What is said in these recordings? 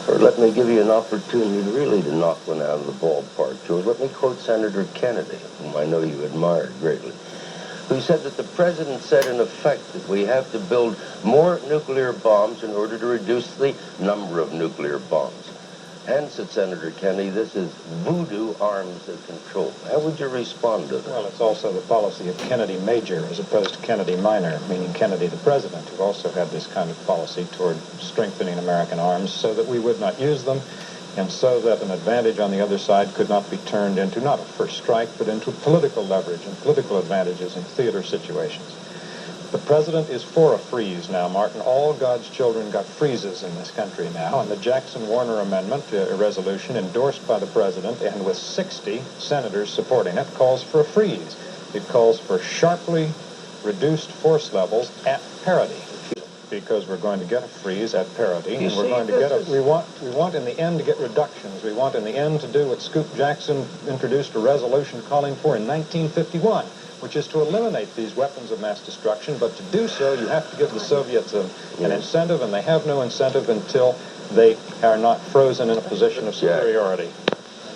Or let me give you an opportunity really to knock one out of the ballpark, George. Let me quote Senator Kennedy, whom I know you admired greatly, who said that the president said in effect that we have to build more nuclear bombs in order to reduce the number of nuclear bombs. And, said Senator Kennedy, this is voodoo arms of control. How would you respond to that? Well, it's also the policy of Kennedy Major as opposed to Kennedy Minor, meaning Kennedy the President, who also had this kind of policy toward strengthening American arms so that we would not use them and so that an advantage on the other side could not be turned into not a first strike, but into political leverage and political advantages in theater situations. The president is for a freeze now, Martin. All God's children got freezes in this country now, and the Jackson-Warner Amendment, a resolution endorsed by the president and with 60 senators supporting it, calls for a freeze. It calls for sharply reduced force levels at parity, because we're going to get a freeze at parity, and we're going to get we want in the end to get reductions. We want in the end to do what Scoop Jackson introduced a resolution calling for in 1951. Which is to eliminate these weapons of mass destruction, but to do so, you have to give the Soviets an incentive, and they have no incentive until they are not frozen in a position of superiority.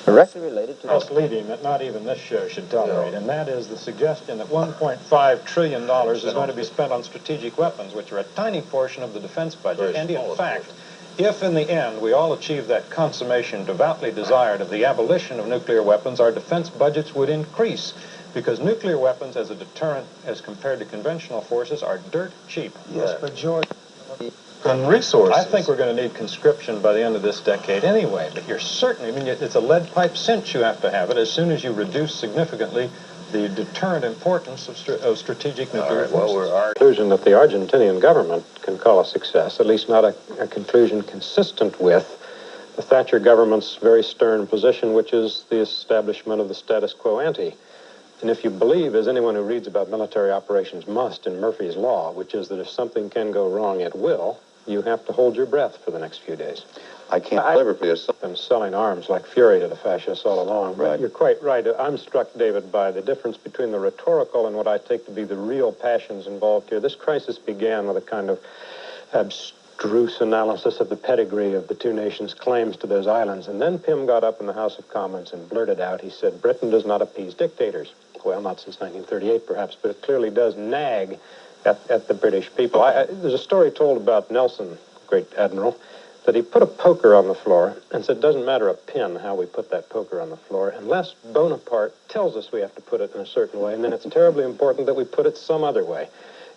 Directly related to Misleading that not even this show should tolerate, and that is the suggestion that $1.5 trillion is going to be spent on strategic weapons, which are a tiny portion of the defense budget, and in fact, if in the end we all achieve that consummation devoutly desired of the abolition of nuclear weapons, our defense budgets would increase. Because nuclear weapons as a deterrent as compared to conventional forces are dirt cheap. Yes, but George... And resources. I think we're going to need conscription by the end of this decade anyway, but you're certainly, I mean, it's a lead pipe cinch you have to have it as soon as you reduce significantly the deterrent importance of strategic nuclear forces. Well, conclusion that the Argentinian government can call a success, at least not a conclusion consistent with the Thatcher government's very stern position, which is the establishment of the status quo ante. And if you believe, as anyone who reads about military operations must, in Murphy's Law, which is that if something can go wrong, it will, you have to hold your breath for the next few days. I can't deliver for you. Been selling arms like fury to the fascists all along. But Right. You're quite right. I'm struck, David, by the difference between the rhetorical and what I take to be the real passions involved here. This crisis began with a kind of abstruse analysis of the pedigree of the two nations' claims to those islands. And then Pym got up in the House of Commons and blurted out, he said, Britain does not appease dictators. Well, not since 1938, perhaps, but it clearly does nag at the British people. There's a story told about Nelson, great admiral, that he put a poker on the floor and said, it doesn't matter a pin how we put that poker on the floor, unless Bonaparte tells us we have to put it in a certain way, and then it's terribly important that we put it some other way.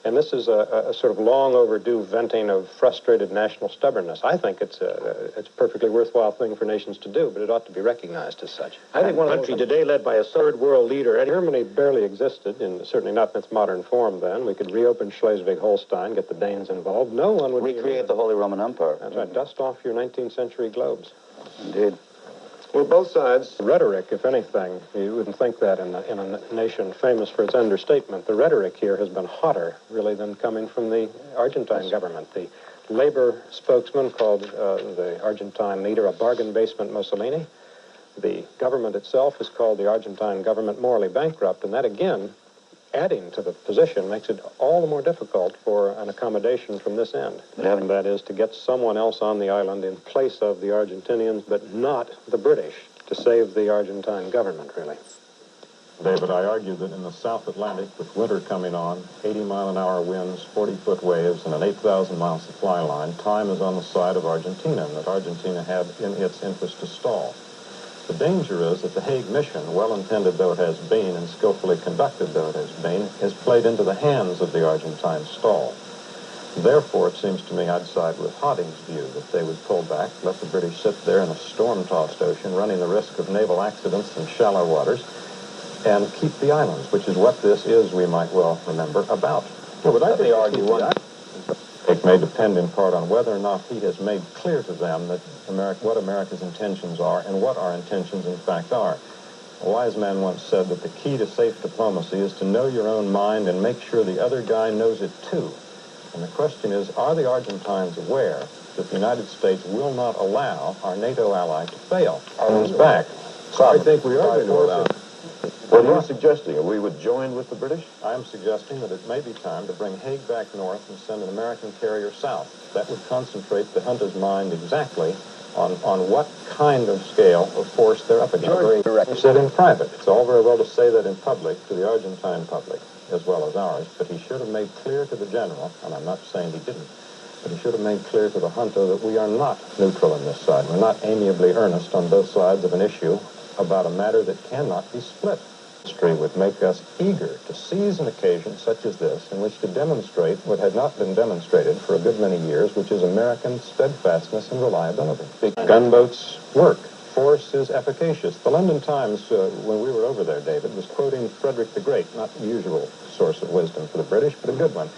And this is a sort of long overdue venting of frustrated national stubbornness. I think it's a perfectly worthwhile thing for nations to do, but it ought to be recognized as such. I think one country today led by a third world leader, Germany barely existed, certainly not in its modern form then. We could reopen Schleswig-Holstein, get the Danes involved. No one would recreate the Holy Roman Empire. That's right. Dust off your 19th century globes. Indeed. Well, both sides, rhetoric, if anything, you wouldn't think that in a nation famous for its understatement. The rhetoric here has been hotter, really, than coming from the Argentine government. The labor spokesman called the Argentine leader a bargain basement Mussolini. The government itself is called the Argentine government morally bankrupt, and that, again, adding to the position makes it all the more difficult for an accommodation from this end. And that is to get someone else on the island in place of the Argentinians, but not the British, to save the Argentine government, really. David, I argue that in the South Atlantic, with winter coming on, 80-mile-an-hour winds, 40-foot waves, and an 8,000-mile supply line, time is on the side of Argentina, and that Argentina had in its interest to stall. The danger is that the Haig mission, well-intended though it has been and skillfully conducted though it has been, has played into the hands of the Argentine stall. Therefore, it seems to me I'd side with Harding's view that they would pull back, let the British sit there in a storm-tossed ocean, running the risk of naval accidents in shallow waters, and keep the islands, which is what this is, we might well remember, about. Well, but I think argue it may depend in part on whether or not he has made clear to them that what America's intentions are and what our intentions in fact are. A wise man once said that the key to safe diplomacy is to know your own mind and make sure the other guy knows it too. And the question is, are the Argentines aware that the United States will not allow our NATO ally to fail on his back? I think we are going to allow. What are you suggesting? Are we would join with the British? I am suggesting that it may be time to bring Haig back north and send an American carrier south. That would concentrate the hunter's mind exactly on what kind of scale of force they're up against. He said in private. It's all very well to say that in public, to the Argentine public, as well as ours, but he should have made clear to the general, and I'm not saying he didn't, but he should have made clear to the junta that we are not neutral on this side. We're not amiably earnest on both sides of an issue about a matter that cannot be split. History would make us eager to seize an occasion such as this in which to demonstrate what had not been demonstrated for a good many years, which is American steadfastness and reliability. Gunboats work. Force is efficacious. The London Times, when we were over there, David, was quoting Frederick the Great, not the usual source of wisdom for the British, but a good one.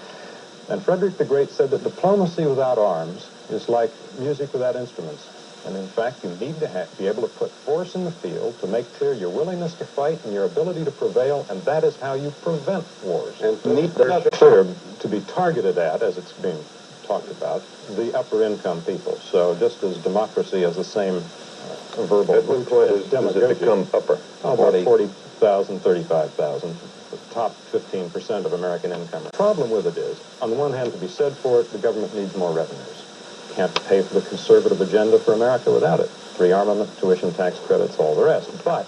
And Frederick the Great said that diplomacy without arms is like music without instruments. And in fact, you need to be able to put force in the field to make clear your willingness to fight and your ability to prevail, and that is how you prevent wars. And that's clear to be targeted at, as it's being talked about, the upper income people. So just as democracy has the same verbal... At what point does it become upper? About 40,000, 35,000. The top 15% of American income. The problem with it is, on the one hand, to be said for it, the government needs more revenues. Can't pay for the conservative agenda for America without it. Rearmament, tuition, tax credits, all the rest. But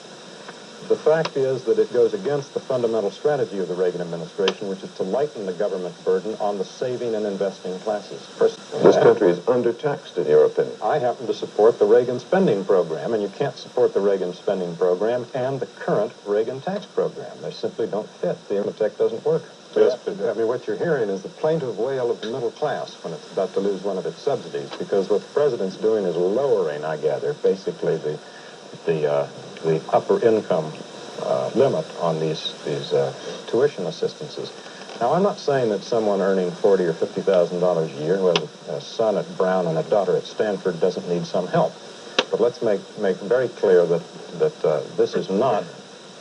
the fact is that it goes against the fundamental strategy of the Reagan administration, which is to lighten the government burden on the saving and investing classes. This country is undertaxed, in your opinion. I happen to support the Reagan spending program, and you can't support the Reagan spending program and the current Reagan tax program. They simply don't fit. The arithmetic doesn't work. Yes, but, I mean, what you're hearing is the plaintive wail of the middle class when it's about to lose one of its subsidies, because what the president's doing is lowering, I gather, basically the upper income limit on these tuition assistances. Now, I'm not saying that someone earning $40,000 or $50,000 a year who has a son at Brown and a daughter at Stanford doesn't need some help. But let's make very clear that this is not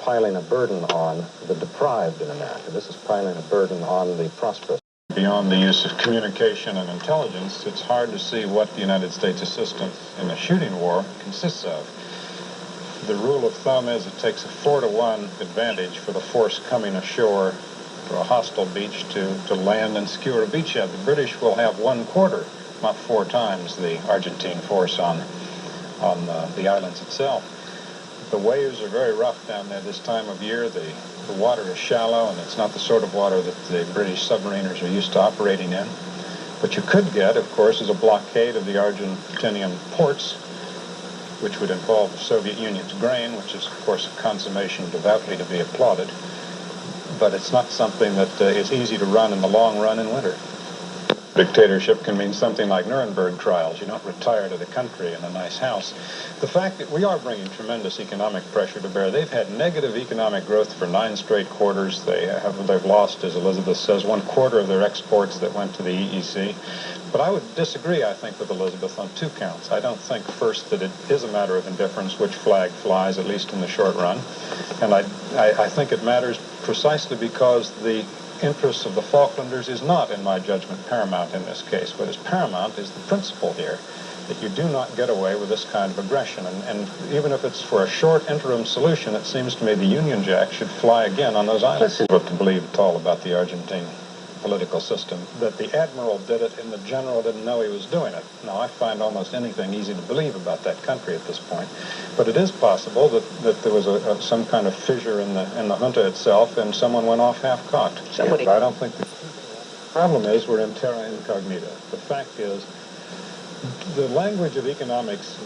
piling a burden on the deprived in America. This is piling a burden on the prosperous. Beyond the use of communication and intelligence, it's hard to see what the United States assistance in a shooting war consists of. The rule of thumb is it takes a 4-to-1 advantage for the force coming ashore to a hostile beach to land and secure a beachhead. The British will have 1/4, not 4 times the Argentine force on the islands itself. The waves are very rough down there this time of year. The water is shallow, and it's not the sort of water that the British submariners are used to operating in. What you could get, of course, is a blockade of the Argentinian ports, which would involve the Soviet Union's grain, which is, of course, a consummation devoutly to be applauded. But it's not something that is easy to run in the long run in winter. Dictatorship can mean something like Nuremberg trials. You don't retire to the country in a nice house. The fact that we are bringing tremendous economic pressure to bear. They've had negative economic growth for 9 straight quarters. They've lost, as Elizabeth says, 1/4 of their exports that went to the EEC. But I would disagree, I think, with Elizabeth on 2 counts. I don't think, first, that it is a matter of indifference which flag flies, at least in the short run. And I think it matters precisely because the interests of the Falklanders is not, in my judgment, paramount in this case. What is paramount is the principle here that you do not get away with this kind of aggression. And even if it's for a short interim solution, it seems to me the Union Jack should fly again on those islands. What to believe at all about the Argentine political system, that the admiral did it and the general didn't know he was doing it. Now, I find almost anything easy to believe about that country at this point. But it is possible that there was some kind of fissure in the junta itself and someone went off half-cocked. I don't think the problem is we're in terra incognita. The fact is the language of economics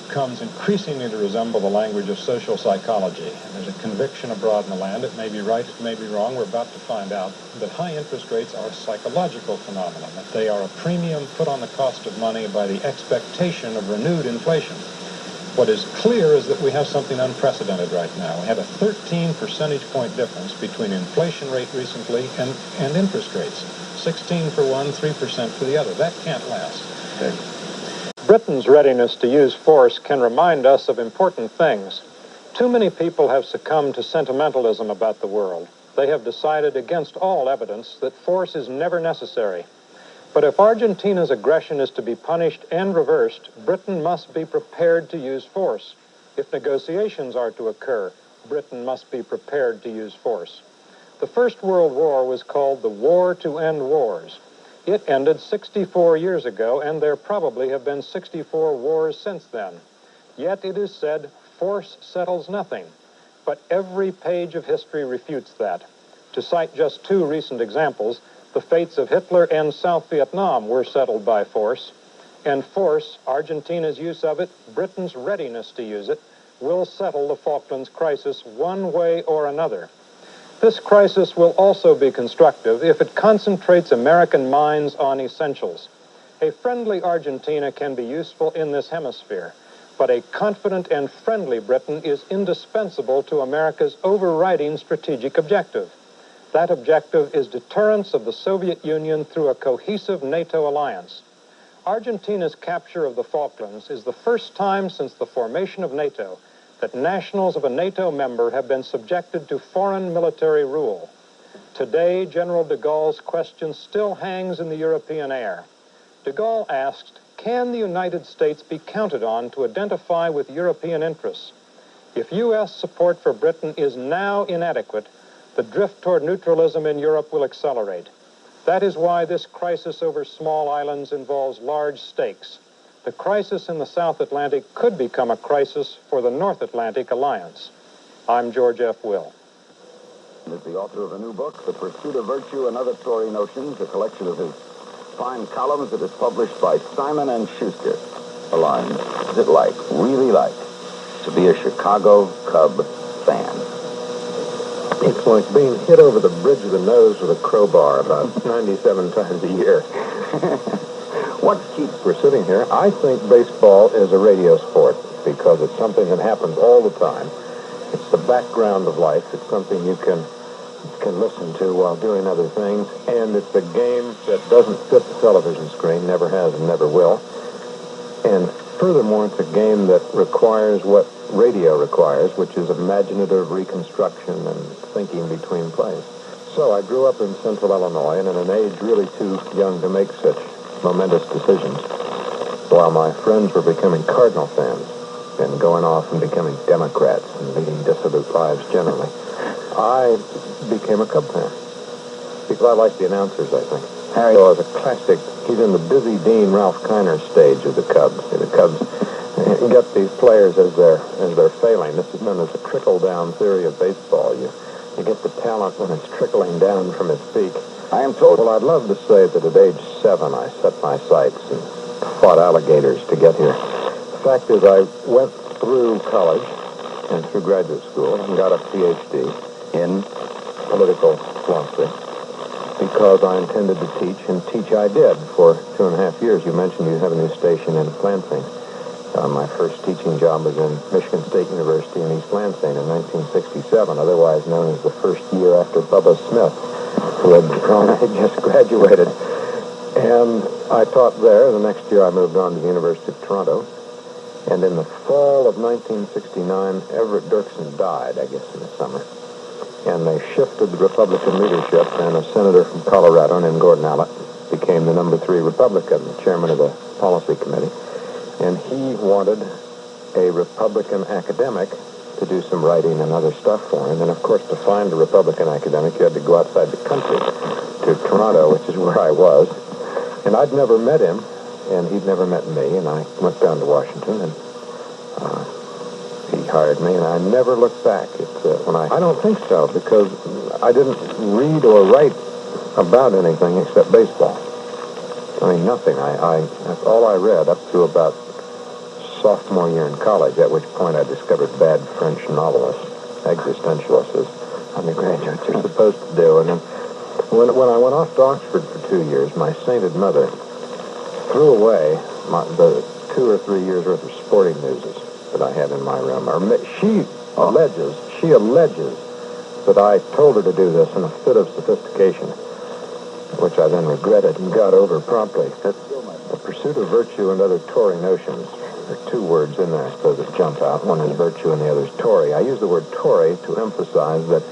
comes increasingly to resemble the language of social psychology. And there's a conviction abroad in the land, it may be right, it may be wrong, we're about to find out, that high interest rates are a psychological phenomenon, that they are a premium put on the cost of money by the expectation of renewed inflation. What is clear is that we have something unprecedented right now. We have a 13 percentage point difference between inflation rate recently and interest rates. 16 for one, 3% for the other. That can't last. Okay. Britain's readiness to use force can remind us of important things. Too many people have succumbed to sentimentalism about the world. They have decided against all evidence that force is never necessary. But if Argentina's aggression is to be punished and reversed, Britain must be prepared to use force. If negotiations are to occur, Britain must be prepared to use force. The First World War was called the War to End Wars. It ended 64 years ago, and there probably have been 64 wars since then. Yet it is said, force settles nothing. But every page of history refutes that. To cite just two recent examples, the fates of Hitler and South Vietnam were settled by force. And force, Argentina's use of it, Britain's readiness to use it, will settle the Falklands crisis one way or another. This crisis will also be constructive if it concentrates American minds on essentials. A friendly Argentina can be useful in this hemisphere, but a confident and friendly Britain is indispensable to America's overriding strategic objective. That objective is deterrence of the Soviet Union through a cohesive NATO alliance. Argentina's capture of the Falklands is the first time since the formation of NATO that nationals of a NATO member have been subjected to foreign military rule. Today, General de Gaulle's question still hangs in the European air. De Gaulle asked, can the United States be counted on to identify with European interests? If U.S. support for Britain is now inadequate, the drift toward neutralism in Europe will accelerate. That is why this crisis over small islands involves large stakes. The crisis in the South Atlantic could become a crisis for the North Atlantic Alliance. I'm George F. Will. Is the author of a new book, The Pursuit of Virtue and Other Tory Notions, a collection of his fine columns that is published by Simon & Schuster. The line, is it like, really like, to be a Chicago Cub fan? It's like being hit over the bridge of the nose with a crowbar about 97 times a year. What keeps we're sitting here? I think baseball is a radio sport because it's something that happens all the time. It's the background of life. It's something you can listen to while doing other things, and it's a game that doesn't fit the television screen, never has and never will. And furthermore, it's a game that requires what radio requires, which is imaginative reconstruction and thinking between plays. So I grew up in central Illinois, and at an age really too young to make such momentous decisions, while my friends were becoming Cardinal fans and going off and becoming Democrats and leading dissolute lives generally. I became a Cub fan because I like the announcers, I think. Harry is a classic. He's in the Busy Dean, Ralph Kiner stage of the Cubs. The Cubs get these players as they're failing. This is known as the trickle-down theory of baseball. You get the talent when it's trickling down from its peak. I am told, well, I'd love to say that at age 7 I set my sights and fought alligators to get here. The fact is I went through college and through graduate school and got a Ph.D. in political philosophy because I intended to teach, and teach I did for 2.5 years. You mentioned you have a new station in Lansing. My first teaching job was in Michigan State University in East Lansing in 1967, otherwise known as the first year after Bubba Smith, who had just graduated. And I taught there. The next year I moved on to the University of Toronto. And in the fall of 1969, Everett Dirksen died, I guess, in the summer. And they shifted the Republican leadership, and a senator from Colorado named Gordon Allott became the number 3 Republican, the chairman of the policy committee. And he wanted a Republican academic to do some writing and other stuff for him. And, of course, to find a Republican academic, you had to go outside the country to Toronto, which is where I was. And I'd never met him, and he'd never met me. And I went down to Washington, and he hired me, and I never looked back. I don't think so, because I didn't read or write about anything except baseball. I mean, nothing. That's all I read up to about sophomore year in college, at which point I discovered bad French novelists, existentialists, as undergraduates are supposed to do. And then when I went off to Oxford for 2 years, my sainted mother threw away the 2 or 3 years worth of sporting news that I had in my room. She alleges that I told her to do this in a fit of sophistication, which I then regretted and got over promptly. The Pursuit of Virtue and Other Tory Notions. There are 2 words in there, I suppose, that jump out. One is virtue and the other is Tory. I use the word Tory to emphasize that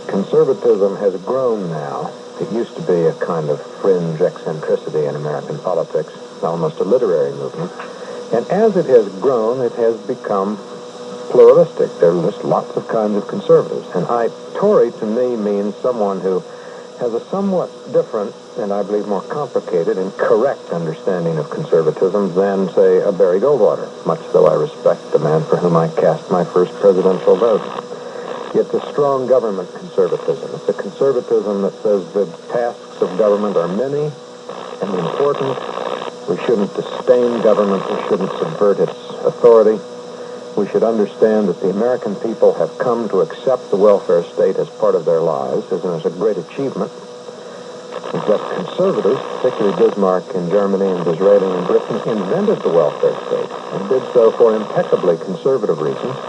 conservatism has grown now. It used to be a kind of fringe eccentricity in American politics, almost a literary movement. And as it has grown, it has become pluralistic. There are just lots of kinds of conservatives. And Tory, to me, means someone who has a somewhat different and I believe more complicated and correct understanding of conservatism than, say, a Barry Goldwater, much though I respect the man for whom I cast my first presidential vote. It's a strong government conservatism. It's a conservatism that says the tasks of government are many and important. We shouldn't disdain government. We shouldn't subvert its authority. We should understand that the American people have come to accept the welfare state as part of their lives, and as a great achievement. That conservatives, particularly Bismarck in Germany and Disraeli in Britain, invented the welfare state and did so for impeccably conservative reasons,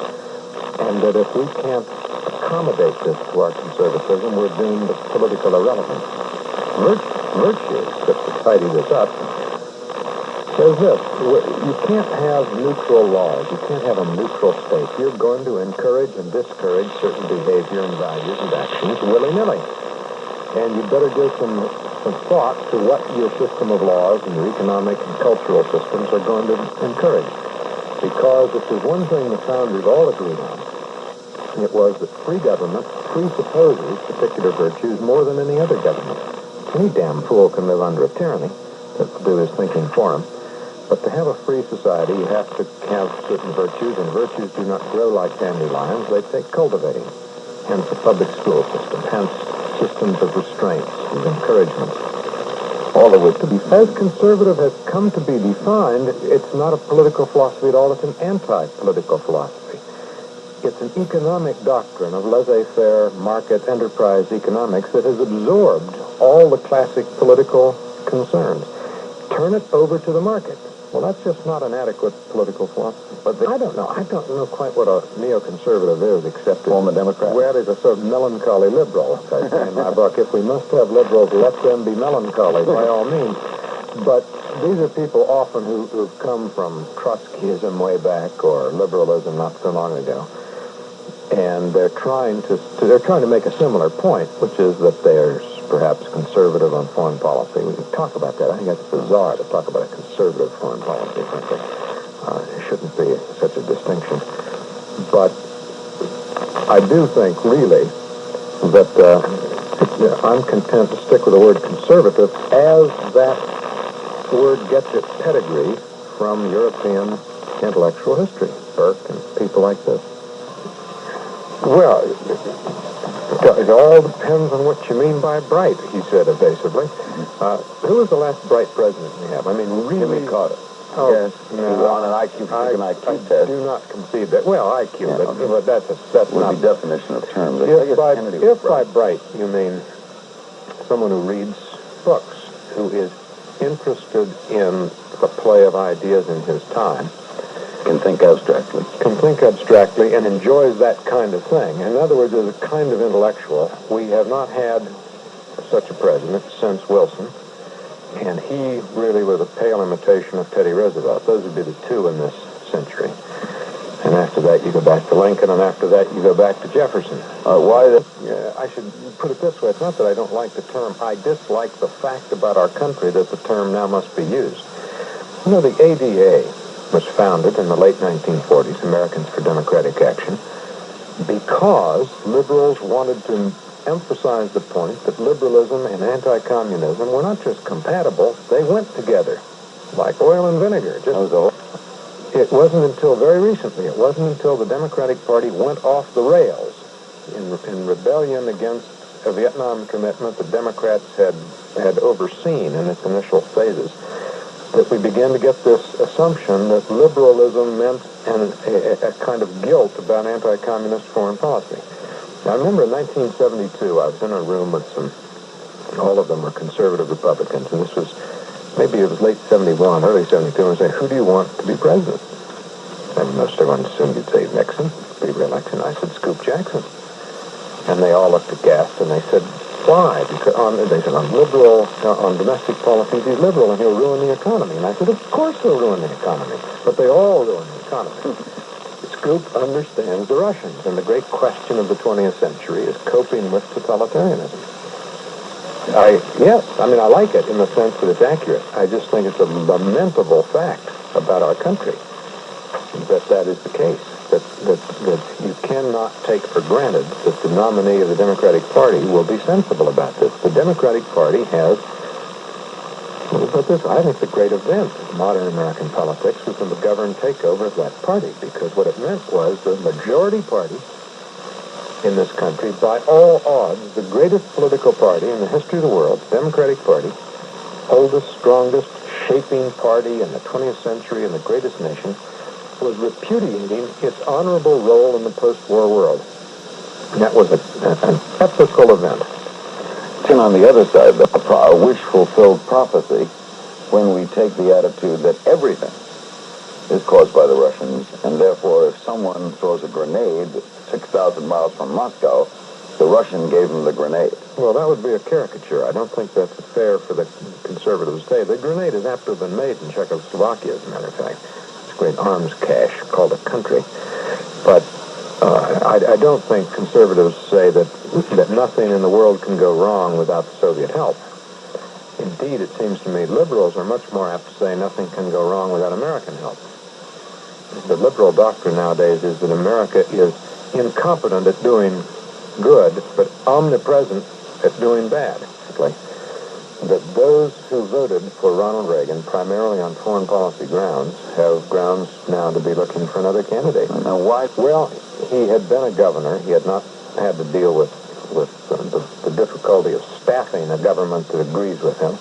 and that if we can't accommodate this to our conservatism, we're deemed as political irrelevant. Virtue, just to tidy this up, says this: you can't have neutral laws. You can't have a neutral state. You're going to encourage and discourage certain behavior and values and actions willy-nilly. And you better give some thought to what your system of laws and your economic and cultural systems are going to encourage. Because if there's one thing the founders all agreed on, it was that free government presupposes particular virtues more than any other government. Any damn fool can live under a tyranny to do his thinking for him. But to have a free society, you have to have certain virtues, and virtues do not grow like dandelions. They take cultivating. Hence the public school system. Hence systems of restraints and encouragement. All of which, as conservative has come to be defined, it's not a political philosophy at all. It's an anti-political philosophy. It's an economic doctrine of laissez-faire market enterprise economics that has absorbed all the classic political concerns. Turn it over to the market. Well, that's just not an adequate political philosophy. But I don't know quite what a neoconservative is, except Former Democrat. Well, it's a sort of melancholy liberal, as I say in my book. If we must have liberals, let them be melancholy, by all means. But these are people often who've come from Trotskyism way back, or liberalism not so long ago. And they're trying to make a similar point, which is that they're perhaps conservative on foreign policy. We can talk about that. I think that's bizarre to talk about a conservative foreign policy, frankly. It shouldn't be such a distinction. But I do think, really, that I'm content to stick with the word conservative as that word gets its pedigree from European intellectual history, Burke and people like this. Well, it all depends on what you mean by bright, he said evasively. Who was the last bright president we have? I mean, really? Jimmy Carter. Oh, yes. No, he was on an IQ, I test. do not concede that. Well, IQ, Yeah, but that's would not... be definition of terms. If by bright you mean someone who reads books, who is interested in the play of ideas in his time, Can think abstractly and enjoys that kind of thing. In other words, as a kind of intellectual, we have not had such a president since Wilson, and he really was a pale imitation of Teddy Roosevelt. Those would be the two in this century. And after that, you go back to Lincoln, and after that, you go back to Jefferson. I should put it this way. It's not that I don't like the term. I dislike the fact about our country that the term now must be used. You know, the ADA was founded in the late 1940s, Americans for Democratic Action, because liberals wanted to emphasize the point that liberalism and anti-communism were not just compatible, they went together, like oil and vinegar. It wasn't until very recently, it wasn't until the Democratic Party went off the rails in rebellion against a Vietnam commitment the Democrats had overseen in its initial phases, that we began to get this assumption that liberalism meant a kind of guilt about anti-communist foreign policy. Now, I remember in 1972, I was in a room with all of them were conservative Republicans, and maybe it was late 71, early 72, and I said, who do you want to be president? And most everyone assumed you'd say Nixon, be re-elected. I said, Scoop Jackson. And they all looked aghast, and they said, why? Because they said, on domestic policy, he's liberal and he'll ruin the economy. And I said, of course he'll ruin the economy. But they all ruin the economy. Scoop understands the Russians, and the great question of the 20th century is coping with totalitarianism. I like it in the sense that it's accurate. I just think it's a lamentable fact about our country that is the case. That you cannot take for granted that the nominee of the Democratic Party will be sensible about this. The Democratic Party has But this, I think, the great event of modern American politics was the McGovern takeover of that party, because what it meant was the majority party in this country, by all odds, the greatest political party in the history of the world, the Democratic Party, oldest, strongest, shaping party in the 20th century and the greatest nation, was repudiating its honorable role in the post-war world. And that was an epical event. And on the other side, a wish-fulfilled prophecy when we take the attitude that everything is caused by the Russians, and therefore if someone throws a grenade 6,000 miles from Moscow, the Russian gave him the grenade. Well, that would be a caricature. I don't think that's fair for the conservatives to say. The grenade is apt to have been made in Czechoslovakia, as a matter of fact. It's a great arms cache called a country. But I don't think conservatives say that nothing in the world can go wrong without the Soviet help. Indeed, it seems to me liberals are much more apt to say nothing can go wrong without American help. The liberal doctrine nowadays is that America is incompetent at doing good, but omnipresent at doing bad. That those who voted for Ronald Reagan, primarily on foreign policy grounds, have grounds now to be looking for another candidate. Now, why? Well, he had been a governor. He had not had to deal with the difficulty of staffing a government that agrees with him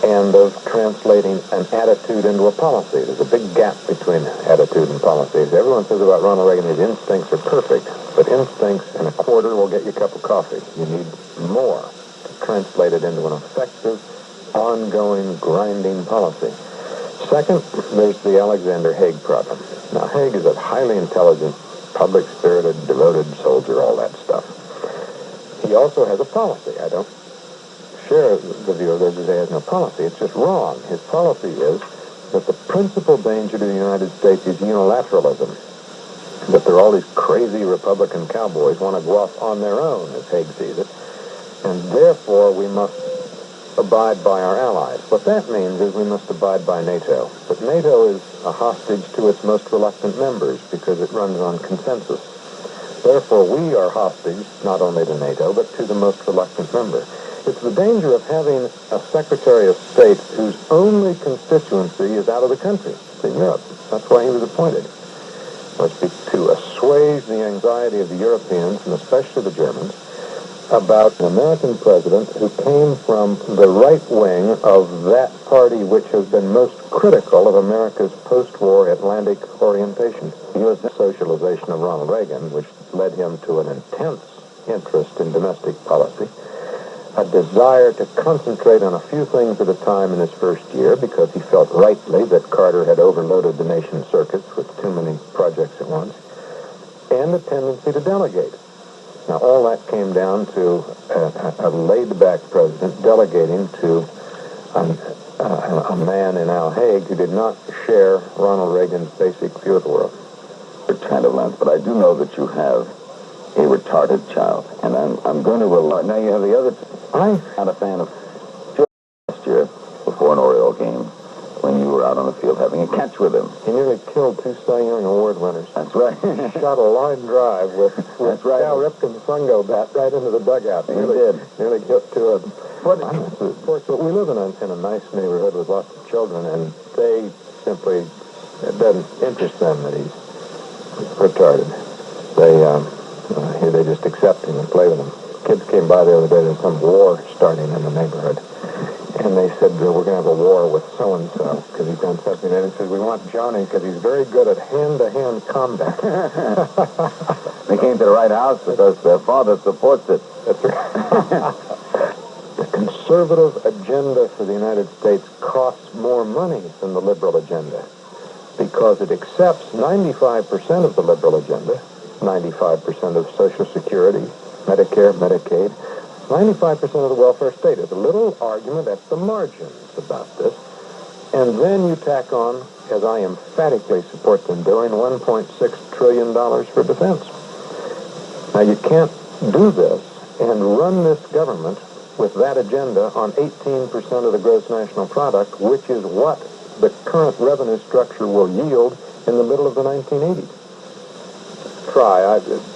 and of translating an attitude into a policy. There's a big gap between attitude and policy. Everyone says about Ronald Reagan, his instincts are perfect, but instincts in a quarter will get you a cup of coffee. You need more to translate it into an effective, ongoing, grinding policy. Second, there's the Alexander Haig problem. Now, Haig is a highly intelligent, public-spirited, devoted soldier, all that stuff. He also has a policy. I don't share the view of those who say he has no policy. It's just wrong. His policy is that the principal danger to the United States is unilateralism. That there are all these crazy Republican cowboys want to go off on their own, as Haig sees it, and therefore we must abide by our allies. What that means is we must abide by NATO. But NATO is a hostage to its most reluctant members because it runs on consensus. Therefore, we are hostage not only to NATO, but to the most reluctant member. It's the danger of having a Secretary of State whose only constituency is out of the country. It's in Europe. That's why he was appointed. Was to assuage the anxiety of the Europeans, and especially the Germans, about an American president who came from the right wing of that party which has been most critical of America's post-war Atlantic orientation. The U.S. socialization of Ronald Reagan, which led him to an intense interest in domestic policy, a desire to concentrate on a few things at a time in his first year because he felt rightly that Carter had overloaded the nation's circuits with too many projects at once, and a tendency to delegate. Now, all that came down to a laid-back president delegating to a man in Haig who did not share Ronald Reagan's basic view of the world. Kind of length, but I do know that you have a retarded child, and I'm going to rely. Now you have the other. I'm not a fan of last year before an Oriole game when you were out on the field having a catch with him. He nearly killed two Cy Young Award winners. That's right. Shot a line drive with That's right. Cal Ripken's fungo bat right into the dugout. He did. Nearly hit to a. Fortunately, we live in a nice neighborhood with lots of children, and they simply, it doesn't interest them that he's retarded. They just accept him and play with him. Kids came by the other day, there's some war starting in the neighborhood. And they said, we're going to have a war with so-and-so because he's done something. And he said, we want Johnny because he's very good at hand-to-hand combat. They came to the right house because their father supports it. That's right. The conservative agenda for the United States costs more money than the liberal agenda because it accepts 95% of the liberal agenda, 95% of Social Security, Medicare, Medicaid, 95% of the welfare state. There's a little argument at the margins about this. And then you tack on, as I emphatically support them doing, $1.6 trillion for defense. Now, you can't do this and run this government with that agenda on 18% of the gross national product, which is what the current revenue structure will yield in the middle of the 1980s.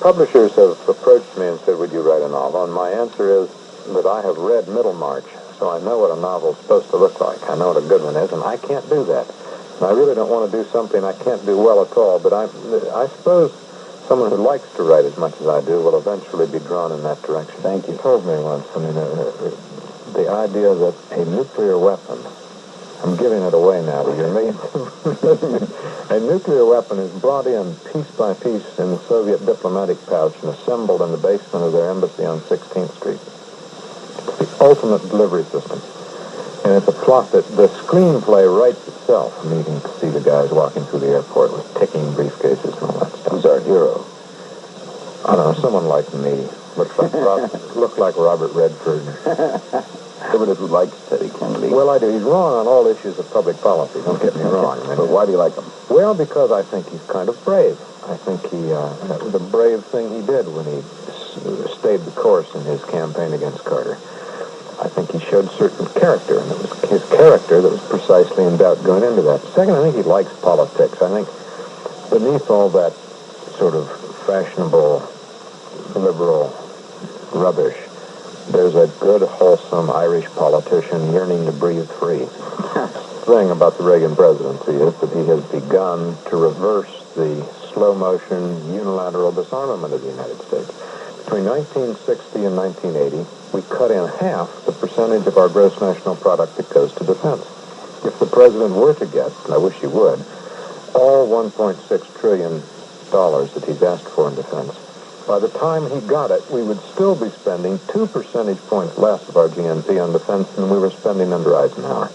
Publishers have approached me and said, would you write a novel? And my answer is that I have read Middlemarch, so so I know what a novel's supposed to look like. I know what a good one is, and I can't do that. And I really don't want to do something I can't do well at all, but I suppose someone who likes to write as much as I do will eventually be drawn in that direction. Thank you. You told me once, I mean, the idea that a nuclear weapon, I'm giving it away now to you, a nuclear weapon is brought in piece by piece in the Soviet diplomatic pouch and assembled in the basement of their embassy on 16th Street. It's the ultimate delivery system. And it's a plot that the screenplay writes itself. I mean, you can see the guys walking through the airport with ticking briefcases and all that stuff. Who's our hero? I don't know, someone like me. Looks like Robert Redford. Conservatives would like Teddy Kennedy. Well, I do. He's wrong on all issues of public policy. Don't get me wrong. But why do you like him? Well, because I think he's kind of brave. I think that was a brave thing he did when he stayed the course in his campaign against Carter. I think he showed certain character, and it was his character that was precisely in doubt going into that. Second, I think he likes politics. I think beneath all that sort of fashionable, liberal rubbish, there's a good, wholesome Irish politician yearning to breathe free. The thing about the Reagan presidency is that he has begun to reverse the slow-motion, unilateral disarmament of the United States. Between 1960 and 1980, we cut in half the percentage of our gross national product that goes to defense. If the president were to get, and I wish he would, all $1.6 trillion that he's asked for in defense, by the time he got it, we would still be spending 2 percentage points less of our GNP on defense than we were spending under Eisenhower.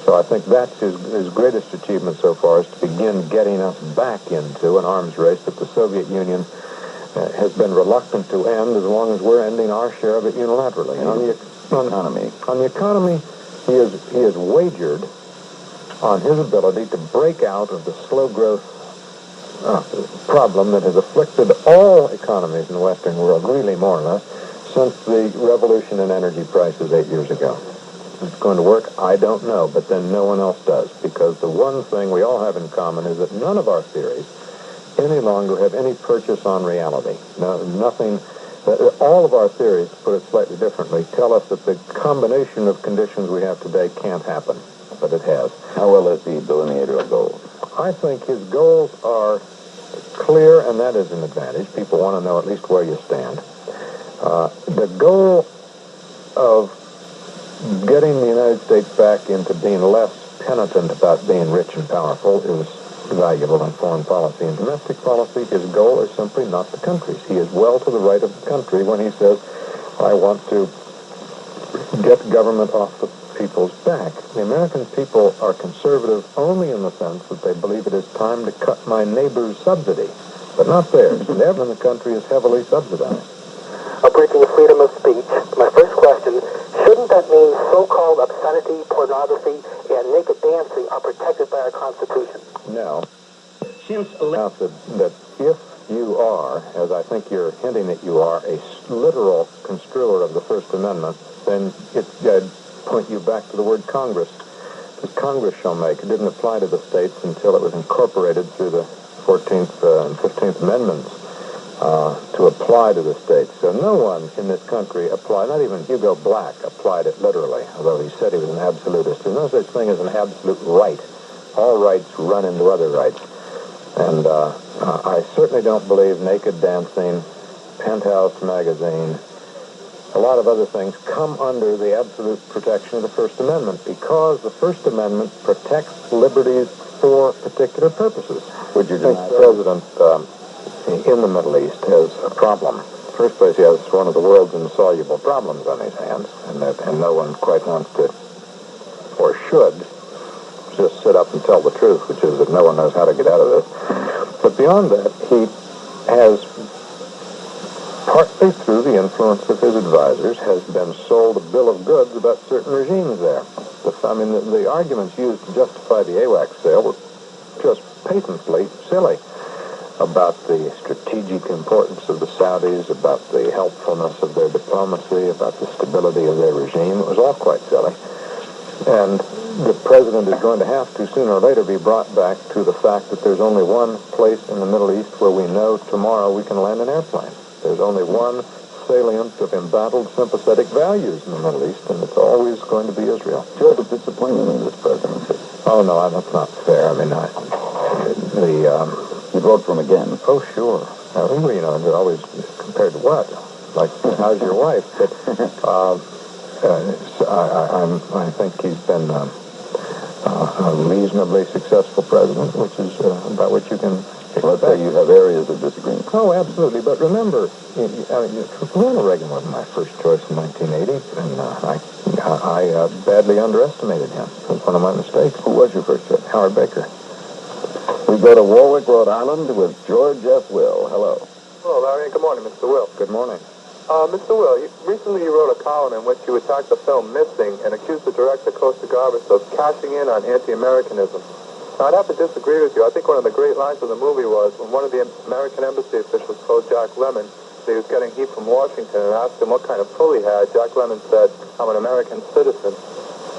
So I think that's his greatest achievement so far, is to begin getting us back into an arms race that the Soviet Union has been reluctant to end as long as we're ending our share of it unilaterally. And on the economy, he has wagered on his ability to break out of the slow growth problem that has afflicted all economies in the Western world, really more or less, since the revolution in energy prices 8 years ago. If it's going to work, I don't know, but then no one else does, because the one thing we all have in common is that none of our theories any longer have any purchase on reality. No, nothing. All of our theories, to put it slightly differently, tell us that the combination of conditions we have today can't happen, but it has. How well is he delineated of goals? I think his goals are clear, and that is an advantage. People want to know at least where you stand. The goal of getting the United States back into being less penitent about being rich and powerful is valuable in foreign policy. In domestic policy, his goal is simply not the country's. He is well to the right of the country when he says, I want to get government off the people's back. The American people are conservative only in the sense that they believe it is time to cut my neighbor's subsidy, but not theirs. And everyone in the country is heavily subsidized. Breaking freedom of speech. My first question, shouldn't that mean so-called obscenity, pornography, and naked dancing are protected by our Constitution? No. That if you are, as I think you're hinting that you are, a literal construer of the First Amendment, then I'd point you back to the word Congress. Because Congress shall make. It didn't apply to the states until it was incorporated through the 14th and 15th Amendments to apply to the states. So no one in this country applied, not even Hugo Black applied it literally, although he said he was an absolutist. There's no such thing as an absolute right. All rights run into other rights. And I certainly don't believe naked dancing, Penthouse magazine, a lot of other things come under the absolute protection of the First Amendment, because the First Amendment protects liberties for particular purposes. Would you I think the president in the Middle East has a problem. In the first place, he has one of the world's insoluble problems on his hands, and no one quite wants to, or should, just sit up and tell the truth, which is that no one knows how to get out of this. But beyond that, he has, partly through the influence of his advisors, has been sold a bill of goods about certain regimes there. The arguments used to justify the AWACS sale were just patently silly, about the strategic importance of the Saudis, about the helpfulness of their diplomacy, about the stability of their regime. It was all quite silly. And the president is going to have to, sooner or later, be brought back to the fact that there's only one place in the Middle East where we know tomorrow we can land an airplane. There's only one salient of embattled sympathetic values in the Middle East, and it's always going to be Israel. Sure, the disappointment in this presidency. Oh, no, that's not fair. I mean, You'd vote for him again. oh, sure. You know, they're always compared to what? Like, how's your wife? But I think he's been a reasonably successful president, which is about what you can expect. Let's say you have areas of disagreement. Oh, absolutely. But remember, Ronald Reagan wasn't my first choice in 1980, and I badly underestimated him. It was one of my mistakes. Who was your first choice? Howard Baker. We go to Warwick, Rhode Island with George F. Will. Hello. Hello, Larry, and good morning, Mr. Will. Good morning. Mr. Will, recently you wrote a column in which you attacked the film Missing and accused the director, Costa Garbus, of cashing in on anti-Americanism. Now, I'd have to disagree with you. I think one of the great lines of the movie was when one of the American embassy officials told Jack Lemmon that he was getting heat from Washington and asked him what kind of pull he had. Jack Lemmon said, "I'm an American citizen."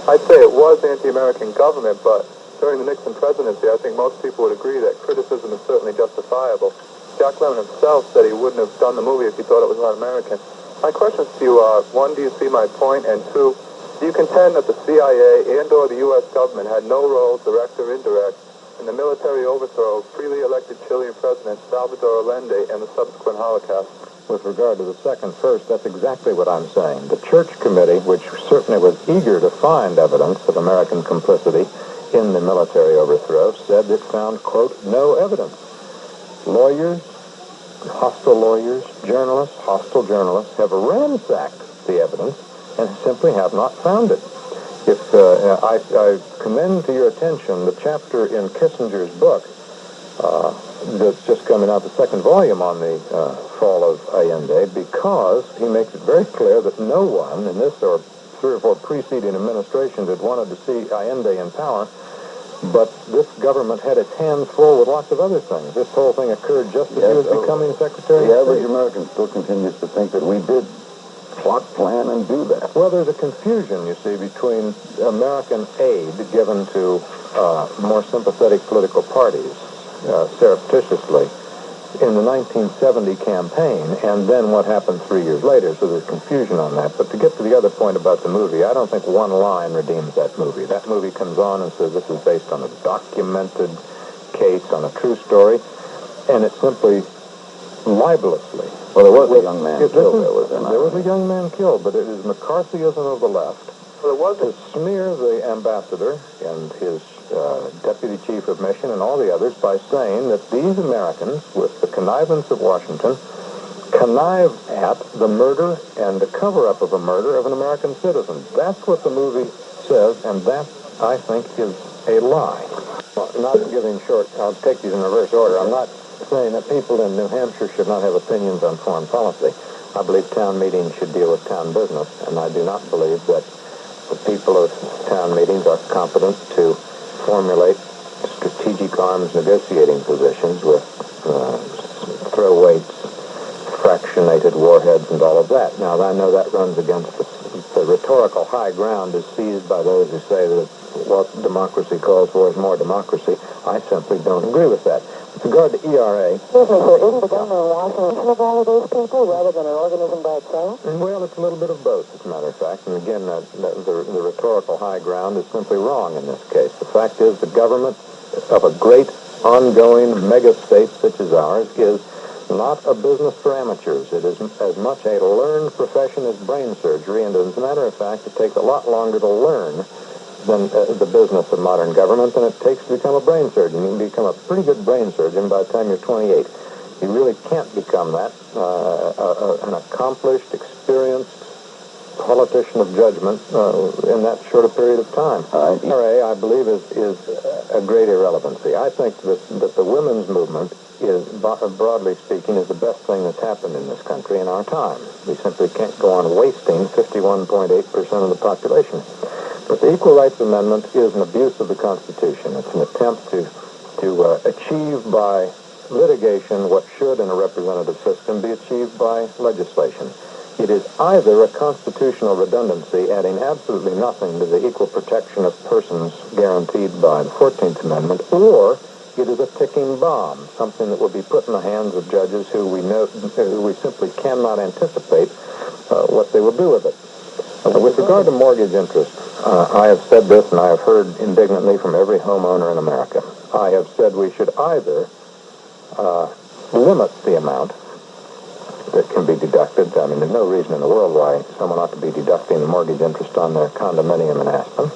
I'd say it was anti-American government, but during the Nixon presidency, I think most people would agree that criticism is certainly justifiable. Jack Lemmon himself said he wouldn't have done the movie if he thought it was not American. My questions to you are, one, do you see my point? And two, do you contend that the CIA and or the U.S. government had no role, direct or indirect, in the military overthrow of freely elected Chilean President Salvador Allende and the subsequent Holocaust? With regard to the second first, that's exactly what I'm saying. The Church Committee, which certainly was eager to find evidence of American complicity in the military overthrow, said it found, quote, no evidence. Lawyers, hostile lawyers, journalists, hostile journalists have ransacked the evidence and simply have not found it. If I commend to your attention the chapter in Kissinger's book that's just coming out, the second volume on the fall of Allende, because he makes it very clear that no one in this or three or four preceding administrations had wanted to see Allende in power, but this government had its hands full with lots of other things. This whole thing occurred just as he was becoming Secretary of State. The average American still continues to think that we did plot, plan, and do that. Well, there's a confusion, you see, between American aid given to more sympathetic political parties surreptitiously in the 1970 campaign, and then what happened 3 years later, so there's confusion on that. But to get to the other point about the movie, I don't think one line redeems that movie. That movie comes on and says this is based on a documented case, on a true story, and it's simply libelously. Well, there was a young man killed. There was a young man killed, but it is McCarthyism of the left to smear the ambassador and his deputy chief of mission and all the others by saying that these Americans, with the connivance of Washington, connive at the murder and the cover-up of a murder of an American citizen. That's what the movie says, and that, I think, is a lie. Well, not giving short, I'll take these in reverse order. I'm not saying that people in New Hampshire should not have opinions on foreign policy. I believe town meetings should deal with town business, and I do not believe that the people of town meetings are competent to formulate strategic arms negotiating positions with throwaway fractionated warheads and all of that. Now, I know that runs against the rhetorical high ground is seized by those who say that what democracy calls for is more democracy. I simply don't agree with that. With regard to ERA... Excuse me, sir, isn't the government of Washington of all of those people rather than an organism by itself? Well, it's a little bit of both, as a matter of fact. And again, the rhetorical high ground is simply wrong in this case. The fact is the government of a great ongoing mega-state such as ours is not a business for amateurs. It is as much a learned profession as brain surgery, and as a matter of fact, it takes a lot longer to learn than the business of modern government than it takes to become a brain surgeon. You can become a pretty good brain surgeon by the time you're 28. You really can't become that. An accomplished, experienced politician of judgment in that short a period of time. ERA, I believe, is a great irrelevancy. I think that the women's movement is, broadly speaking, is the best thing that's happened in this country in our time. We simply can't go on wasting 51.8% of the population. But the Equal Rights Amendment is an abuse of the Constitution. It's an attempt to achieve by litigation what should, in a representative system, be achieved by legislation. It is either a constitutional redundancy, adding absolutely nothing to the equal protection of persons guaranteed by the 14th Amendment, or It is a ticking bomb, something that will be put in the hands of judges who we simply cannot anticipate what they will do with it. With regard to mortgage interest, I have said this, and I have heard indignantly from every homeowner in America. I have said we should either limit the amount that can be deducted. I mean, there's no reason in the world why someone ought to be deducting the mortgage interest on their condominium in Aspen,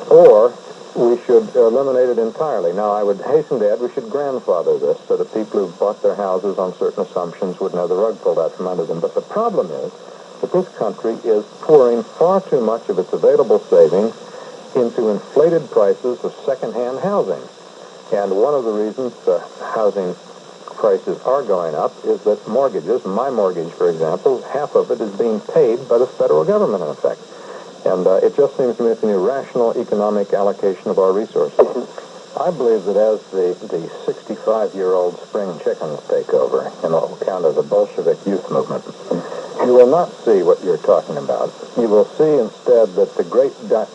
or we should eliminate it entirely. Now, I would hasten to add we should grandfather this so that people who bought their houses on certain assumptions wouldn't have the rug pulled out from under them. But the problem is that this country is pouring far too much of its available savings into inflated prices of second-hand housing. And one of the reasons housing prices are going up is that mortgages, my mortgage, for example, half of it is being paid by the federal government, in effect. And it just seems to me it's an irrational economic allocation of our resources. I believe that as the 65-year-old spring chickens take over, on account of the Bolshevik youth movement, you will not see what you're talking about. You will see instead that the great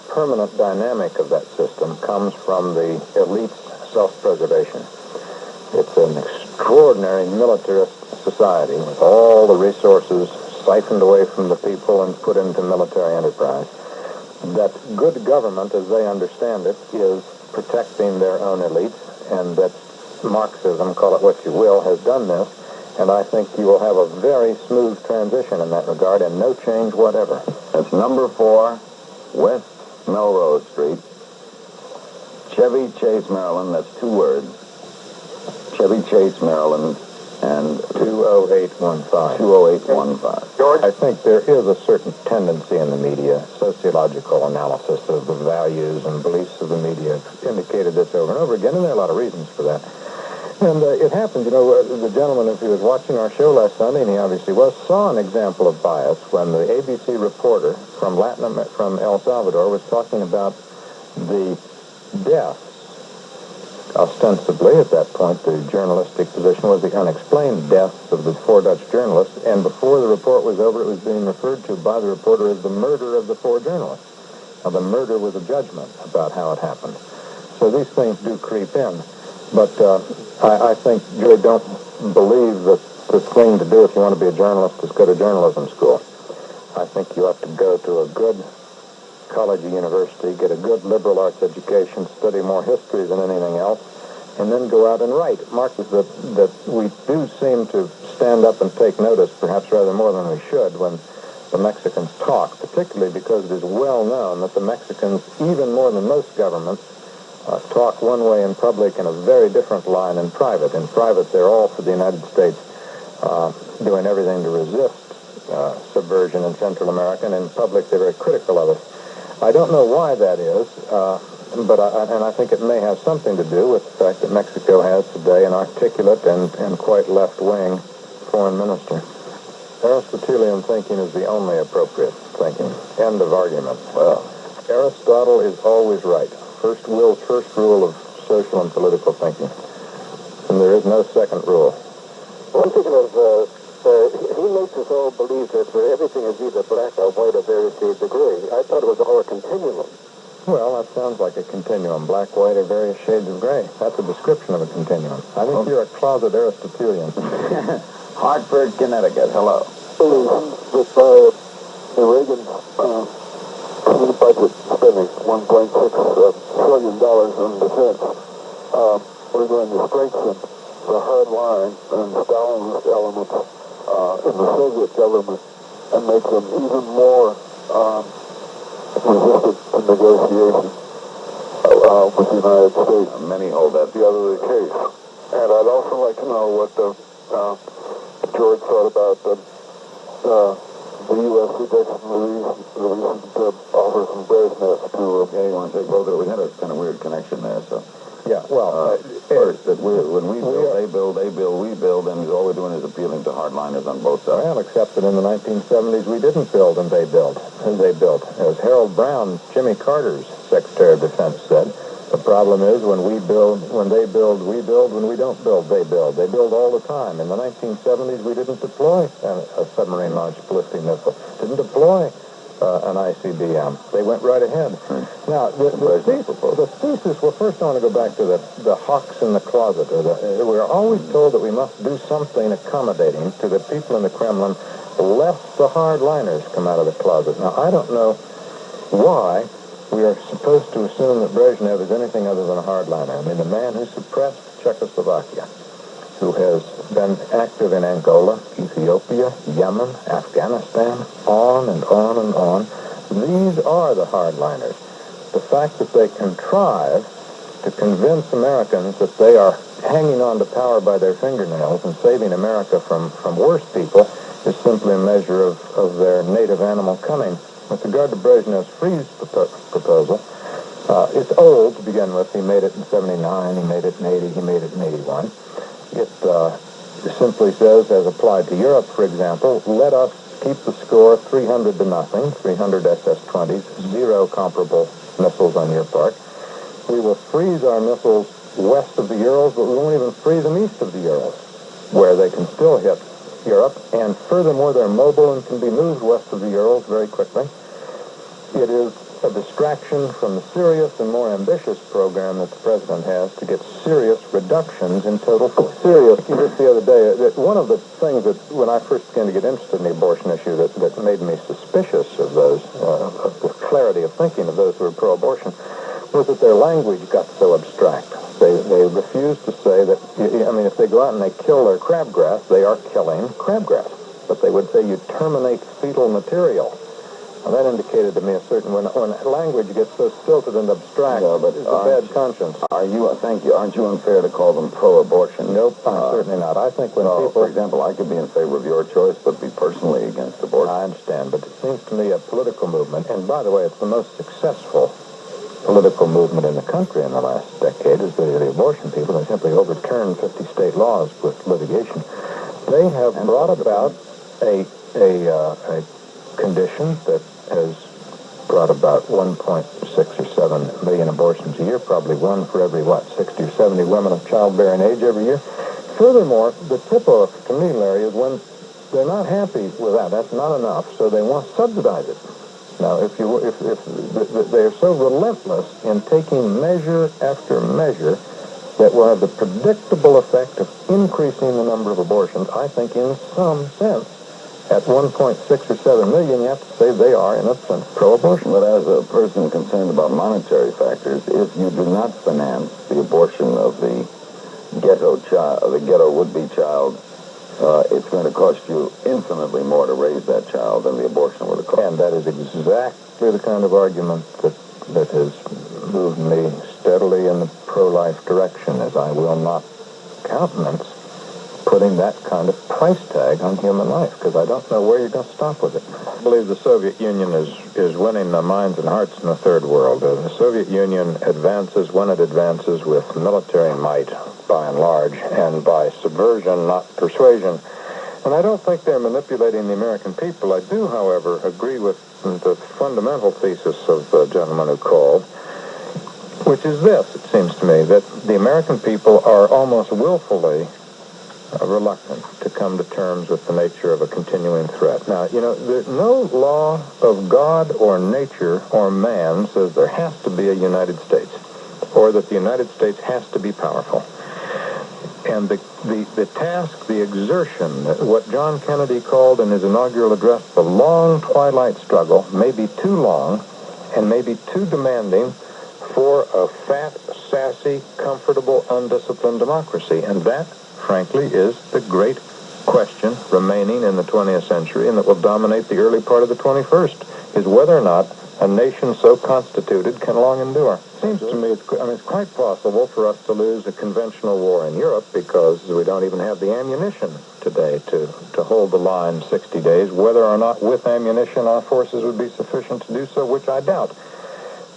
permanent dynamic of that system comes from the elite's self-preservation. It's an extraordinary militarist society with all the resources siphoned away from the people and put into military enterprise. That good government, as they understand it, is protecting their own elites, and that Marxism, call it what you will, has done this, and I think you will have a very smooth transition in that regard and no change whatever. That's number 4, West Melrose Street, Chevy Chase, Maryland. That's 2 words. Chevy Chase, Maryland, and 20815. 20815. George? I think there is a certain tendency in the media, sociological analysis of the values and beliefs of the media indicated this over and over again, and there are a lot of reasons for that. And it happened, the gentleman, if he was watching our show last Sunday, and he obviously was, saw an example of bias when the ABC reporter from El Salvador was talking about the deaths. Ostensibly, at that point, the journalistic position was the unexplained deaths of the 4 Dutch journalists, and before the report was over, it was being referred to by the reporter as the murder of the 4 journalists. Now, the murder was a judgment about how it happened. So these things do creep in. But I think you don't believe that the thing to do if you want to be a journalist is go to journalism school. I think you have to go to a good college or university, get a good liberal arts education, study more history than anything else, and then go out and write. Mark, that we do seem to stand up and take notice, perhaps rather more than we should, when the Mexicans talk, particularly because it is well known that the Mexicans, even more than most governments, talk one way in public and a very different line in private. In private, they're all for the United States, doing everything to resist subversion in Central America, and in public, they're very critical of it. I don't know why that is, but I think it may have something to do with the fact that Mexico has today an articulate and quite left-wing foreign minister. Aristotelian thinking is the only appropriate thinking. End of argument. Well, Aristotle is always right. First rule of social and political thinking. And there is no second rule. Well, I'm thinking of, he makes us all believe that everything is either black or white or various shades of gray. I thought it was all a continuum. Well, that sounds like a continuum. Black, white, or various shades of gray. That's a description of a continuum. I think you're a closet Aristotelian. Hartford, Connecticut. Hello. With the Reagan budget spending $1.6 trillion on defense, we're going to strengthen the hard line and Stalinist elements in the Soviet government and make them even more resistant to negotiation with the United States. Many hold that The other the case. And I'd also like to know what George thought about the U.S. rejection of the recent offer from Brezhnev to... you want to take both of it? We had a kind of weird connection there, so... Yeah, well... first, that when we build, they build, we build, and all we're doing is appealing to hardliners on both sides. Well, except that in the 1970s we didn't build and they built. As Harold Brown, Jimmy Carter's Secretary of Defense, said, the problem is when they build, we build. When we don't build, they build. They build all the time. In the 1970s, we didn't deploy a submarine-launched ballistic missile. Didn't deploy an ICBM. They went right ahead. Now, the thesis, well, first I want to go back to the hawks in the closet. We're always told that we must do something accommodating to the people in the Kremlin, lest the hardliners come out of the closet. Now, I don't know why we are supposed to assume that Brezhnev is anything other than a hardliner. I mean, the man who suppressed Czechoslovakia, who has been active in Angola, Ethiopia, Yemen, Afghanistan, on and on and on. These are the hardliners. The fact that they contrive to convince Americans that they are hanging on to power by their fingernails and saving America from worse people is simply a measure of their native animal cunning. With regard to Brezhnev's freeze proposal, it's old to begin with. He made it in 79, he made it in 80, he made it in 81. It simply says, as applied to Europe, for example, let us keep the score 300 to nothing, 300 SS-20s, 0 comparable missiles on your part. We will freeze our missiles west of the Urals, but we won't even freeze them east of the Urals, where they can still hit Europe, and furthermore, they're mobile and can be moved west of the Urals very quickly. It is a distraction from the serious and more ambitious program that the president has to get serious reductions in total force. Serious. Just the other day, one of the things that, when I first began to get interested in the abortion issue, that made me suspicious of those, of the clarity of thinking of those who were pro-abortion, was that their language got so abstract. They refused to say that, I mean, if they go out and they kill their crabgrass, they are killing crabgrass. But they would say you terminate fetal material. Now, that indicated to me a certain, when language gets so stilted and abstract, it's a bad conscience. Aren't you unfair to call them pro-abortion? Nope, certainly not. I think when people... For example, I could be in favor of your choice, but be personally against abortion. I understand, but it seems to me a political movement, and by the way, it's the most successful political movement in the country in the last decade, is the abortion people. They simply overturned 50 state laws with litigation. They have brought about a condition that has brought about 1.6 or 7 million abortions a year, probably one for every, 60 or 70 women of childbearing age every year. Furthermore, the tip-off to me, Larry, is when they're not happy with that. That's not enough, so they want to subsidize it. Now, if they are so relentless in taking measure after measure that will have the predictable effect of increasing the number of abortions, I think in some sense, at 1.6 or 7 million, you have to say they are, in a sense, pro-abortion. But as a person concerned about monetary factors, if you do not finance the abortion of the ghetto child, the ghetto would-be child, it's going to cost you infinitely more to raise that child than the abortion would have cost. And that is exactly the kind of argument that has moved me steadily in the pro-life direction, as I will not countenance putting that kind of price tag on human life, because I don't know where you're going to stop with it. I believe the Soviet Union is winning the minds and hearts in the third world. The Soviet Union advances when it advances with military might, by and large, and by subversion, not persuasion. And I don't think they're manipulating the American people. I do, however, agree with the fundamental thesis of the gentleman who called, which is this, it seems to me, that the American people are almost willfully reluctant to come to terms with the nature of a continuing threat. Now, no law of God or nature or man says there has to be a United States, or that the United States has to be powerful. And the task, the exertion, what John Kennedy called in his inaugural address the long twilight struggle, may be too long and may be too demanding for a fat, sassy, comfortable, undisciplined democracy. And that, frankly, is the great question remaining in the 20th century and that will dominate the early part of the 21st, is whether or not a nation so constituted can long endure. It seems to me, it's quite possible for us to lose a conventional war in Europe because we don't even have the ammunition today to hold the line 60 days. Whether or not with ammunition our forces would be sufficient to do so, which I doubt.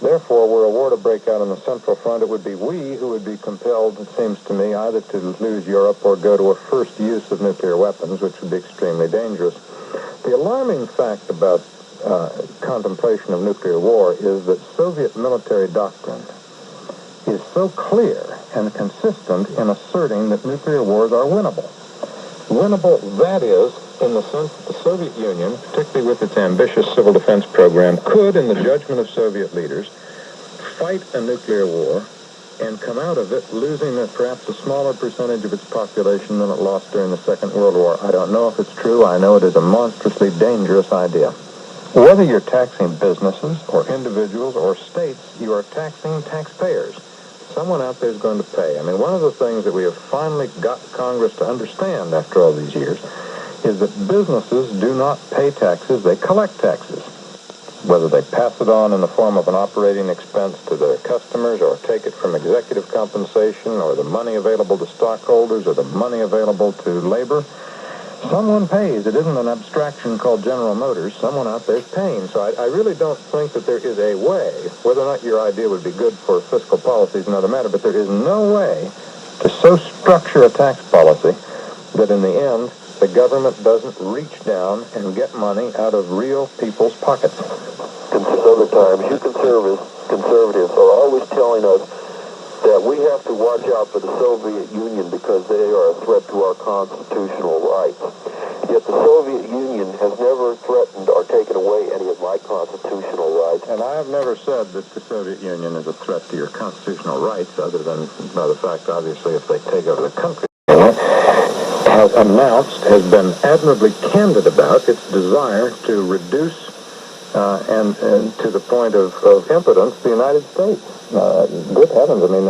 Therefore, were a war to break out on the Central Front, it would be we who would be compelled, it seems to me, either to lose Europe or go to a first use of nuclear weapons, which would be extremely dangerous. The alarming fact about contemplation of nuclear war is that Soviet military doctrine is so clear and consistent in asserting that nuclear wars are winnable. Winnable, that is, in the sense that the Soviet Union, particularly with its ambitious civil defense program, could, in the judgment of Soviet leaders, fight a nuclear war and come out of it losing perhaps a smaller percentage of its population than it lost during the Second World War. I don't know if it's true. I know it is a monstrously dangerous idea. Whether you're taxing businesses or individuals or states, you are taxing taxpayers. Someone out there is going to pay. I mean, one of the things that we have finally got Congress to understand after all these years is that businesses do not pay taxes, they collect taxes. Whether they pass it on in the form of an operating expense to their customers or take it from executive compensation or the money available to stockholders or the money available to labor, someone pays. It isn't an abstraction called General Motors. Someone out there is paying. So I really don't think that there is a way, whether or not your idea would be good for fiscal policy is another matter, but there is no way to so structure a tax policy that in the end the government doesn't reach down and get money out of real people's pockets. Other times, you conservatives are always telling us that we have to watch out for the Soviet Union because they are a threat to our constitutional rights. Yet the Soviet Union has never threatened or taken away any of my constitutional rights. And I have never said that the Soviet Union is a threat to your constitutional rights, other than by the fact, obviously, if they take over the country. Has announced, has been admirably candid about its desire to reduce and to the point of impotence the United States. Good heavens, I mean,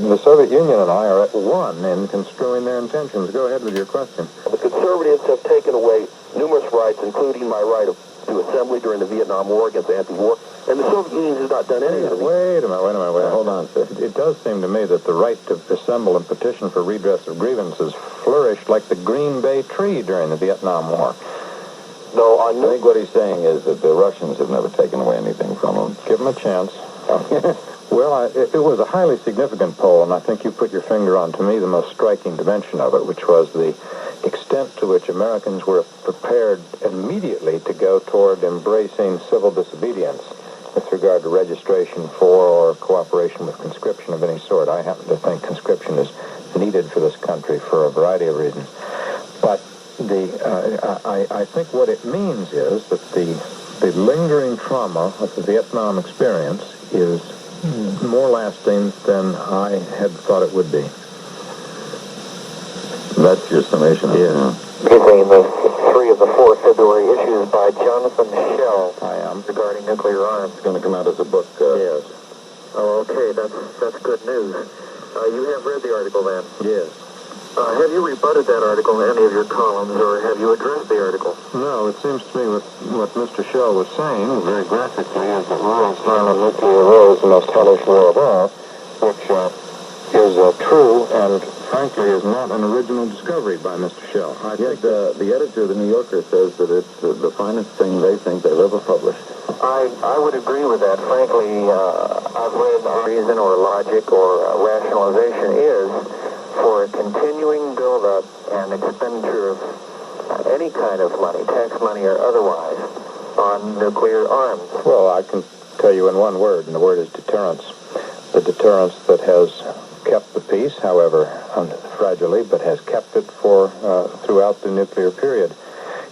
the Soviet Union and I are at one in construing their intentions. Go ahead with your question. The conservatives have taken away numerous rights, including my right to assembly during the Vietnam War against anti-war, and the Soviet Union has not done any of it. Wait a minute, hold on, sir. It does seem to me that the right to assemble and petition for redress of grievances flourished like the Green Bay tree during the Vietnam War. No, I think what he's saying is that the Russians have never taken away anything from him. Give him a chance. Well, it was a highly significant poll, and I think you put your finger on, to me, the most striking dimension of it, which was the extent to which Americans were prepared immediately to go toward embracing civil disobedience with regard to registration for or cooperation with conscription of any sort. I happen to think conscription is needed for this country for a variety of reasons. But I think what it means is that the lingering trauma of the Vietnam experience is more lasting than I had thought it would be. That's your summation. Yeah. Using the 3 of the 4 February issues by Jonathan Schell. I am. Regarding nuclear arms. It's going to come out as a book. Yes. Oh, okay, that's good news. You have read the article then? Yes. Have you rebutted that article in any of your columns, or have you addressed the article? No, it seems to me what Mr. Schell was saying very graphically is that rural silent nuclear war is the most hellish war of all, which is true and frankly is not an original discovery by Mr. Schell. I think the editor of the New Yorker says that it's the finest thing they think they've ever published. I would agree with that. Frankly, I've read reason or logic or rationalization is for a continuing build-up and expenditure of any kind of money, tax money or otherwise, on nuclear arms. Well, I can tell you in one word, and the word is deterrence. The deterrence that has kept the peace, however fragilely, but has kept it for throughout the nuclear period.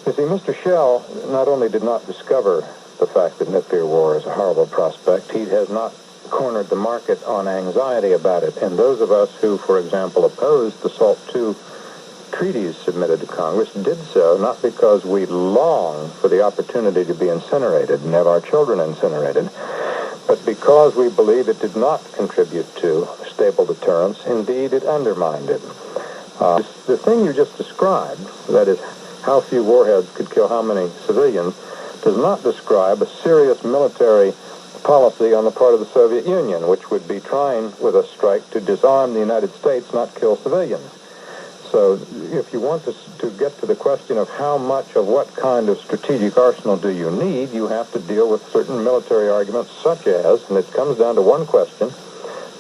You see, Mr. Schell not only did not discover the fact that nuclear war is a horrible prospect, he has not cornered the market on anxiety about it. And those of us who, for example, opposed the SALT II treaties submitted to Congress did so not because we long for the opportunity to be incinerated and have our children incinerated, but because we believe it did not contribute to stable deterrence. Indeed, it undermined it. The thing you just described, that is, how few warheads could kill how many civilians, does not describe a serious military policy on the part of the Soviet Union, which would be trying with a strike to disarm the United States, not kill civilians. So if you want to get to the question of how much of what kind of strategic arsenal do you need, you have to deal with certain military arguments such as, and it comes down to one question,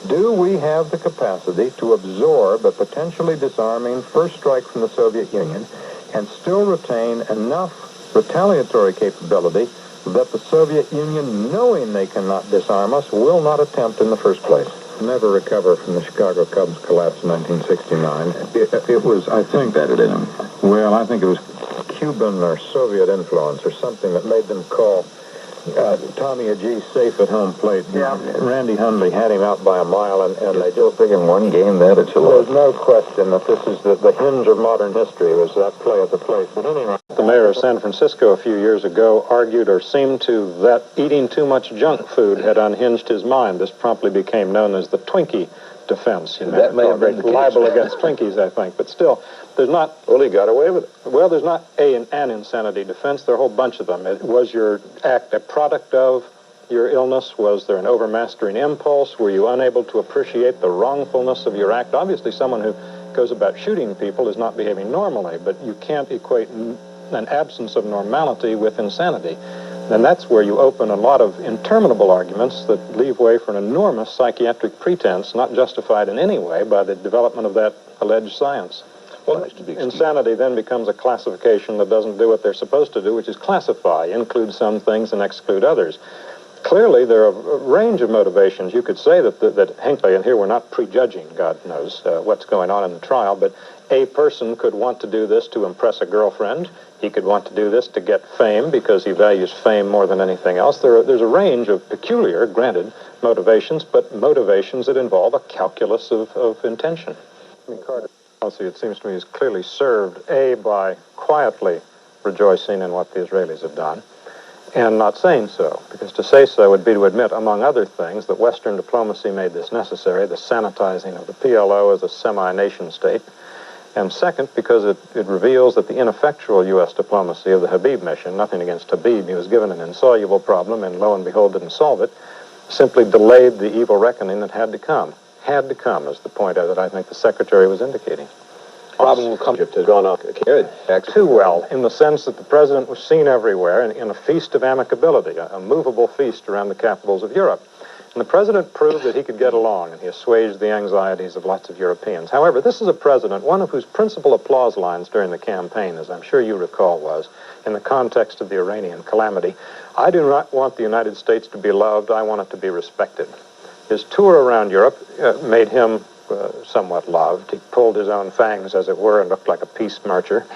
do we have the capacity to absorb a potentially disarming first strike from the Soviet Union and still retain enough retaliatory capability that the Soviet Union, knowing they cannot disarm us, will not attempt in the first place? Never recover from the Chicago Cubs collapse in 1969. It was, I think, that it in him. Well, I think it was Cuban or Soviet influence or something that made them call Tommy a G safe at home plate. Yeah. Randy Hundley had him out by a mile, and they Still thinking one game that it's a There's loss. no question that this is the hinge of modern history, was that play at the plate. But anyway, The mayor of San Francisco a few years ago argued or seemed to that eating too much junk food had unhinged his mind. This promptly became known as the Twinkie defense. That may have been the case. Libel against Twinkies, I think. But still, there's not... Well, he got away with it. Well, there's not an insanity defense. There are a whole bunch of them. Was your act a product of your illness? Was there an overmastering impulse? Were you unable to appreciate the wrongfulness of your act? Obviously, someone who goes about shooting people is not behaving normally, but you can't equate an absence of normality with insanity. And that's where you open a lot of interminable arguments that leave way for an enormous psychiatric pretense, not justified in any way by the development of that alleged science. Well, Insanity then becomes a classification that doesn't do what they're supposed to do, which is classify, include some things and exclude others. Clearly, there are a range of motivations. You could say that Hinckley, and here we're not prejudging, God knows, what's going on in the trial, but a person could want to do this to impress a girlfriend. He could want to do this to get fame because he values fame more than anything else. There's a range of peculiar, granted, motivations, but motivations that involve a calculus of intention. Carter's policy, it seems to me, is clearly served, A, by quietly rejoicing in what the Israelis have done, and not saying so, because to say so would be to admit, among other things, that Western diplomacy made this necessary, the sanitizing of the PLO as a semi-nation state, and second, because it reveals that the ineffectual U.S. diplomacy of the Habib mission, nothing against Habib, he was given an insoluble problem and lo and behold didn't solve it, simply delayed the evil reckoning that had to come. Had to come is the point that I think the Secretary was indicating. problem will come to gone off Too well, in the sense that the President was seen everywhere in a feast of amicability, a movable feast around the capitals of Europe. And the President proved that he could get along, and he assuaged the anxieties of lots of Europeans. However, this is a President, one of whose principal applause lines during the campaign, as I'm sure you recall, was, in the context of the Iranian calamity, "I do not want the United States to be loved, I want it to be respected." His tour around Europe made him somewhat loved. He pulled his own fangs, as it were, and looked like a peace marcher,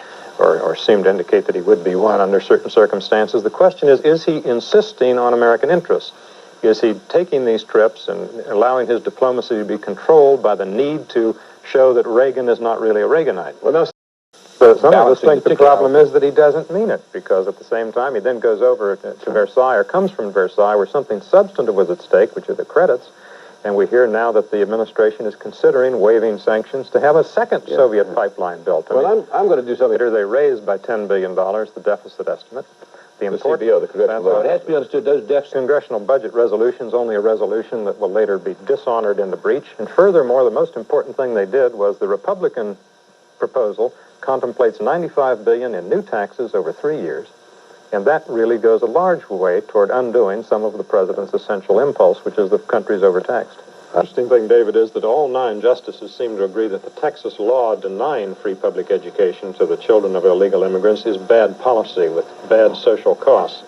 or seemed to indicate that he would be one under certain circumstances. The question is he insisting on American interests? Is he taking these trips and allowing his diplomacy to be controlled by the need to show that Reagan is not really a Reaganite? Well, no. So some of us think the problem is that he doesn't mean it, because at the same time he then goes over to Versailles, or comes from Versailles, where something substantive was at stake, which are the credits, and we hear now that the administration is considering waiving sanctions to have a second Soviet pipeline built. Well, I'm going to do something. They raised by $10 billion the deficit estimate. The CBO, the Congressional Budget. It has to be understood, those deficits. Congressional budget resolution is only a resolution that will later be dishonored in the breach. And furthermore, the most important thing they did was the Republican proposal contemplates $95 billion in new taxes over 3 years. And that really goes a large way toward undoing some of the president's essential impulse, which is the country's overtaxed. The interesting thing, David, is that all 9 justices seem to agree that the Texas law denying free public education to the children of illegal immigrants is bad policy with bad social costs.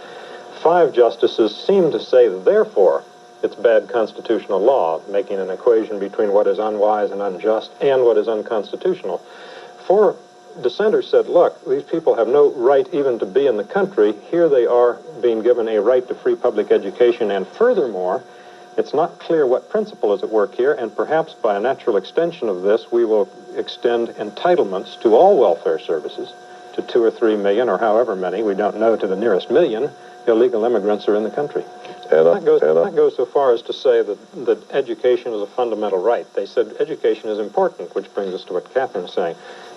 5 justices seem to say that, therefore, it's bad constitutional law, making an equation between what is unwise and unjust and what is unconstitutional. 4 dissenters said, look, these people have no right even to be in the country. Here they are being given a right to free public education, and furthermore, it's not clear what principle is at work here, and perhaps by a natural extension of this, we will extend entitlements to all welfare services, to 2 or 3 million, or however many, we don't know, to the nearest million illegal immigrants are in the country. That goes so far as to say that education is a fundamental right. They said education is important, which brings us to what Catherine's saying.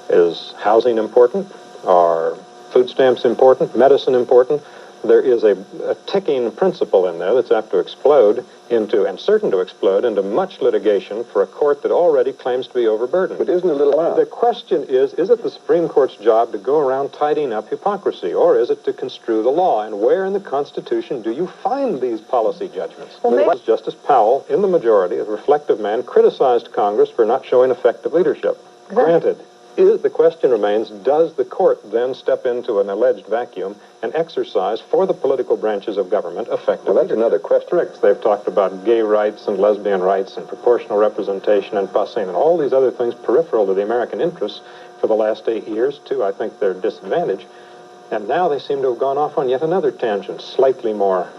Is housing important? Are food stamps important? Medicine important? There is a ticking principle in there that's apt to explode into, and certain to explode into, much litigation for a court that already claims to be overburdened. But isn't it a little odd? The question is it the Supreme Court's job to go around tidying up hypocrisy, or is it to construe the law? And where in the Constitution do you find these policy judgments? Well, Justice Powell, in the majority, a reflective man, criticized Congress for not showing effective leadership. Granted. The question remains, does the court then step into an alleged vacuum and exercise for the political branches of government effective? Well, that's another question. They've talked about gay rights and lesbian rights and proportional representation and busing and all these other things peripheral to the American interests for the last 8 years, to, I think, their disadvantage. And now they seem to have gone off on yet another tangent, slightly more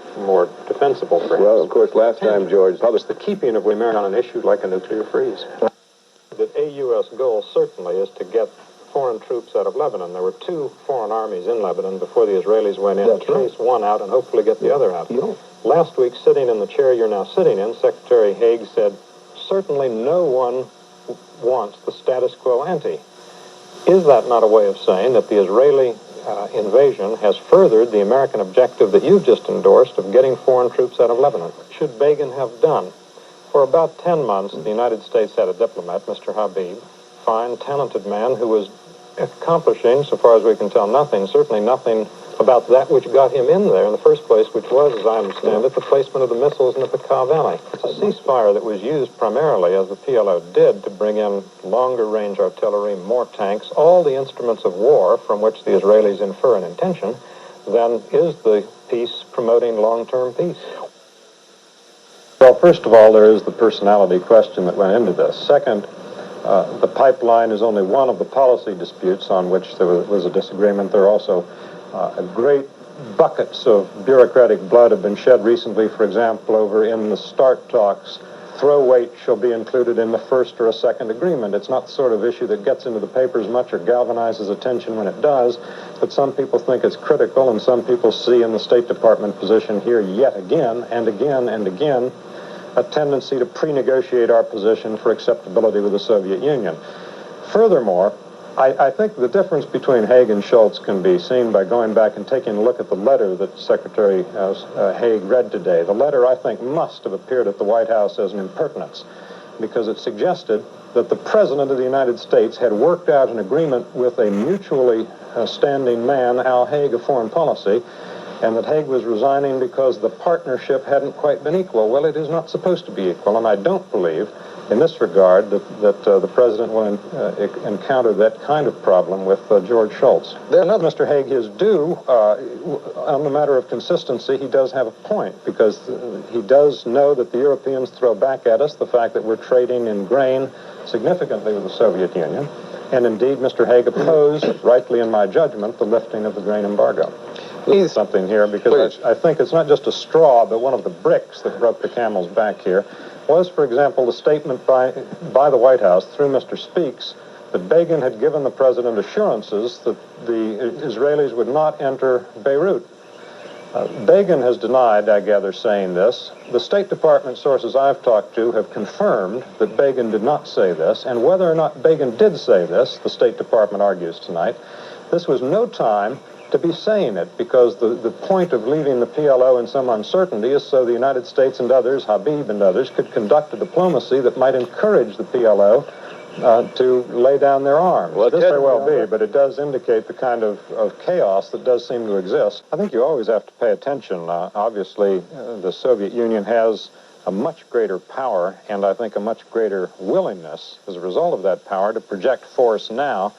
defensible, perhaps. Well, of course, last time, George, published the keeping of America on an issue like a nuclear freeze. That a U.S. goal certainly is to get foreign troops out of Lebanon. There were 2 foreign armies in Lebanon before the Israelis went in to chase one out and hopefully get the other out. Yeah. Last week, sitting in the chair you're now sitting in, Secretary Haig said, certainly no one wants the status quo ante. Is that not a way of saying that the Israeli invasion has furthered the American objective that you've just endorsed of getting foreign troops out of Lebanon? Should Begin have done? For about 10 months, the United States had a diplomat, Mr. Habib, fine, talented man who was accomplishing, so far as we can tell, nothing, certainly nothing about that which got him in there in the first place, which was, as I understand it, the placement of the missiles in the Bekaa Valley. It's a ceasefire that was used primarily, as the PLO did, to bring in longer-range artillery, more tanks, all the instruments of war from which the Israelis infer an intention. Then is the peace promoting long-term peace? Well, first of all, there is the personality question that went into this. Second, the pipeline is only one of the policy disputes on which there was a disagreement. There are also great buckets of bureaucratic blood have been shed recently, for example, over in the START talks. Throw weight shall be included in the first or a second agreement. It's not the sort of issue that gets into the papers much or galvanizes attention when it does, but some people think it's critical, and some people see in the State Department position here yet again and again and again a tendency to pre-negotiate our position for acceptability with the Soviet Union. Furthermore, I think the difference between Haig and Schultz can be seen by going back and taking a look at the letter that Secretary Haig read today. The letter, I think, must have appeared at the White House as an impertinence, because it suggested that the President of the United States had worked out an agreement with a mutually standing man, Al Haig, of foreign policy, and that Haig was resigning because the partnership hadn't quite been equal. Well, it is not supposed to be equal, and I don't believe in this regard that the President will encounter that kind of problem with George Schultz. Another, Mr. Haig is due, on the matter of consistency, he does have a point, because he does know that the Europeans throw back at us the fact that we're trading in grain significantly with the Soviet Union, and indeed Mr. Haig opposed, rightly in my judgment, the lifting of the grain embargo. Please something here, because I think it's not just a straw, but one of the bricks that broke the camel's back here was, for example, the statement by the White House through Mr. Speaks that Begin had given the President assurances that the Israelis would not enter Beirut. Begin has denied, I gather, saying this. The State Department sources I've talked to have confirmed that Begin did not say this, and whether or not Begin did say this, the State Department argues tonight, this was no time to be saying it, because the point of leaving the PLO in some uncertainty is so the United States and others, Habib and others, could conduct a diplomacy that might encourage the PLO to lay down their arms. Well, this may well be, but it does indicate the kind of chaos that does seem to exist. I think you always have to pay attention. Obviously, the Soviet Union has a much greater power, and I think a much greater willingness, as a result of that power, to project force now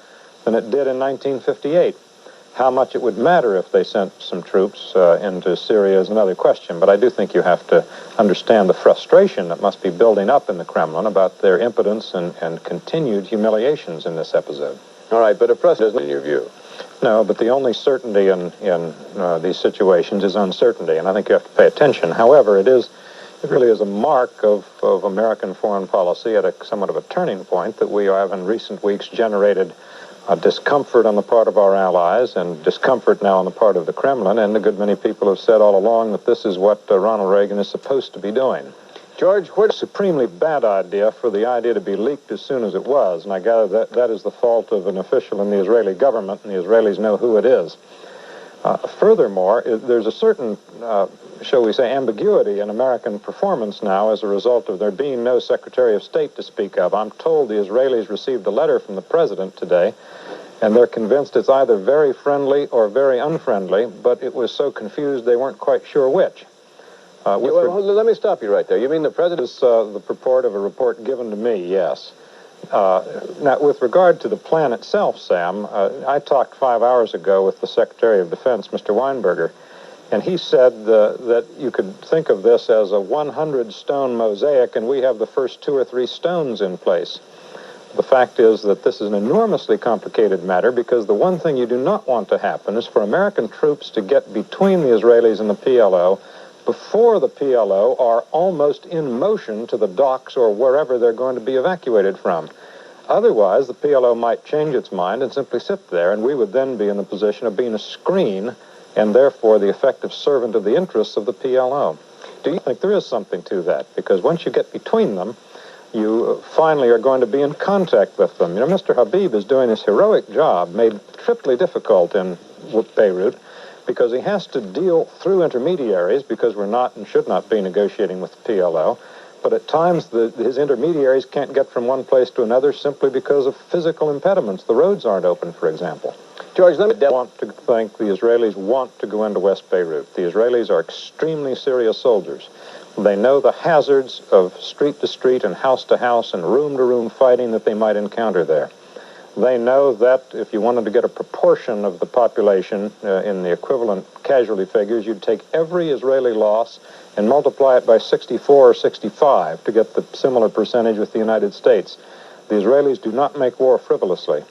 than it did in 1958. How much it would matter if they sent some troops into Syria is another question, but I do think you have to understand the frustration that must be building up in the Kremlin about their impotence and continued humiliations in this episode. All right, but a precedent isn't in your view. No, but the only certainty in these situations is uncertainty, and I think you have to pay attention. However, it really is a mark of American foreign policy at somewhat of a turning point that we have in recent weeks generated discomfort on the part of our allies and discomfort now on the part of the Kremlin, and a good many people have said all along that this is what Ronald Reagan is supposed to be doing. George, what a supremely bad idea for the idea to be leaked as soon as it was, and I gather that is the fault of an official in the Israeli government, and the Israelis know who it is. Furthermore, there's a certain, shall we say, ambiguity in American performance now as a result of there being no Secretary of State to speak of. I'm told the Israelis received a letter from the President today, and they're convinced it's either very friendly or very unfriendly, but it was so confused they weren't quite sure which. Let me stop you right there. You mean the President is the purport of a report given to me, yes. Now, with regard to the plan itself, Sam, I talked 5 hours ago with the Secretary of Defense, Mr. Weinberger, and he said that you could think of this as a 100-stone mosaic, and we have the first 2 or 3 stones in place. The fact is that this is an enormously complicated matter, because the one thing you do not want to happen is for American troops to get between the Israelis and the PLO before the PLO are almost in motion to the docks or wherever they're going to be evacuated from. Otherwise, the PLO might change its mind and simply sit there, and we would then be in the position of being a screen and therefore the effective servant of the interests of the PLO. Do you think there is something to that? Because once you get between them, you finally are going to be in contact with them. You know, Mr. Habib is doing this heroic job, made triply difficult in Beirut, because he has to deal through intermediaries, because we're not and should not be negotiating with the PLO. But at times, his intermediaries can't get from one place to another simply because of physical impediments. The roads aren't open, for example. George, let me want to think the Israelis want to go into West Beirut. The Israelis are extremely serious soldiers. They know the hazards of street to street and house to house and room to room fighting that they might encounter there. They know that if you wanted to get a proportion of the population in the equivalent casualty figures, you'd take every Israeli loss and multiply it by 64 or 65 to get the similar percentage with the United States. The Israelis do not make war frivolously.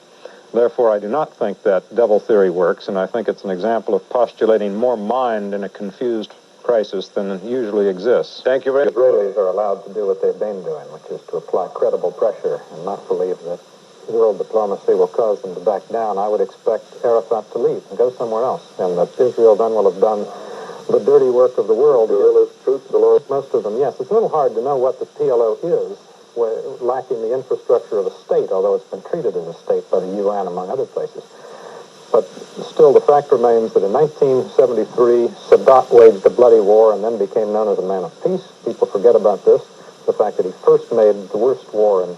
Therefore, I do not think that devil theory works, and I think it's an example of postulating more mind in a confused crisis than usually exists. Thank you very much. The Israelis are allowed to do what they've been doing, which is to apply credible pressure and not believe that world diplomacy will cause them to back down. I would expect Arafat to leave and go somewhere else, and that Israel then will have done the dirty work of the world. Most of them, yes. It's a little hard to know what the PLO is, lacking the infrastructure of a state, although it's been treated as a state by the UN, among other places. But still, the fact remains that in 1973, Sadat waged a bloody war and then became known as a man of peace. People forget about this, the fact that he first made the worst war in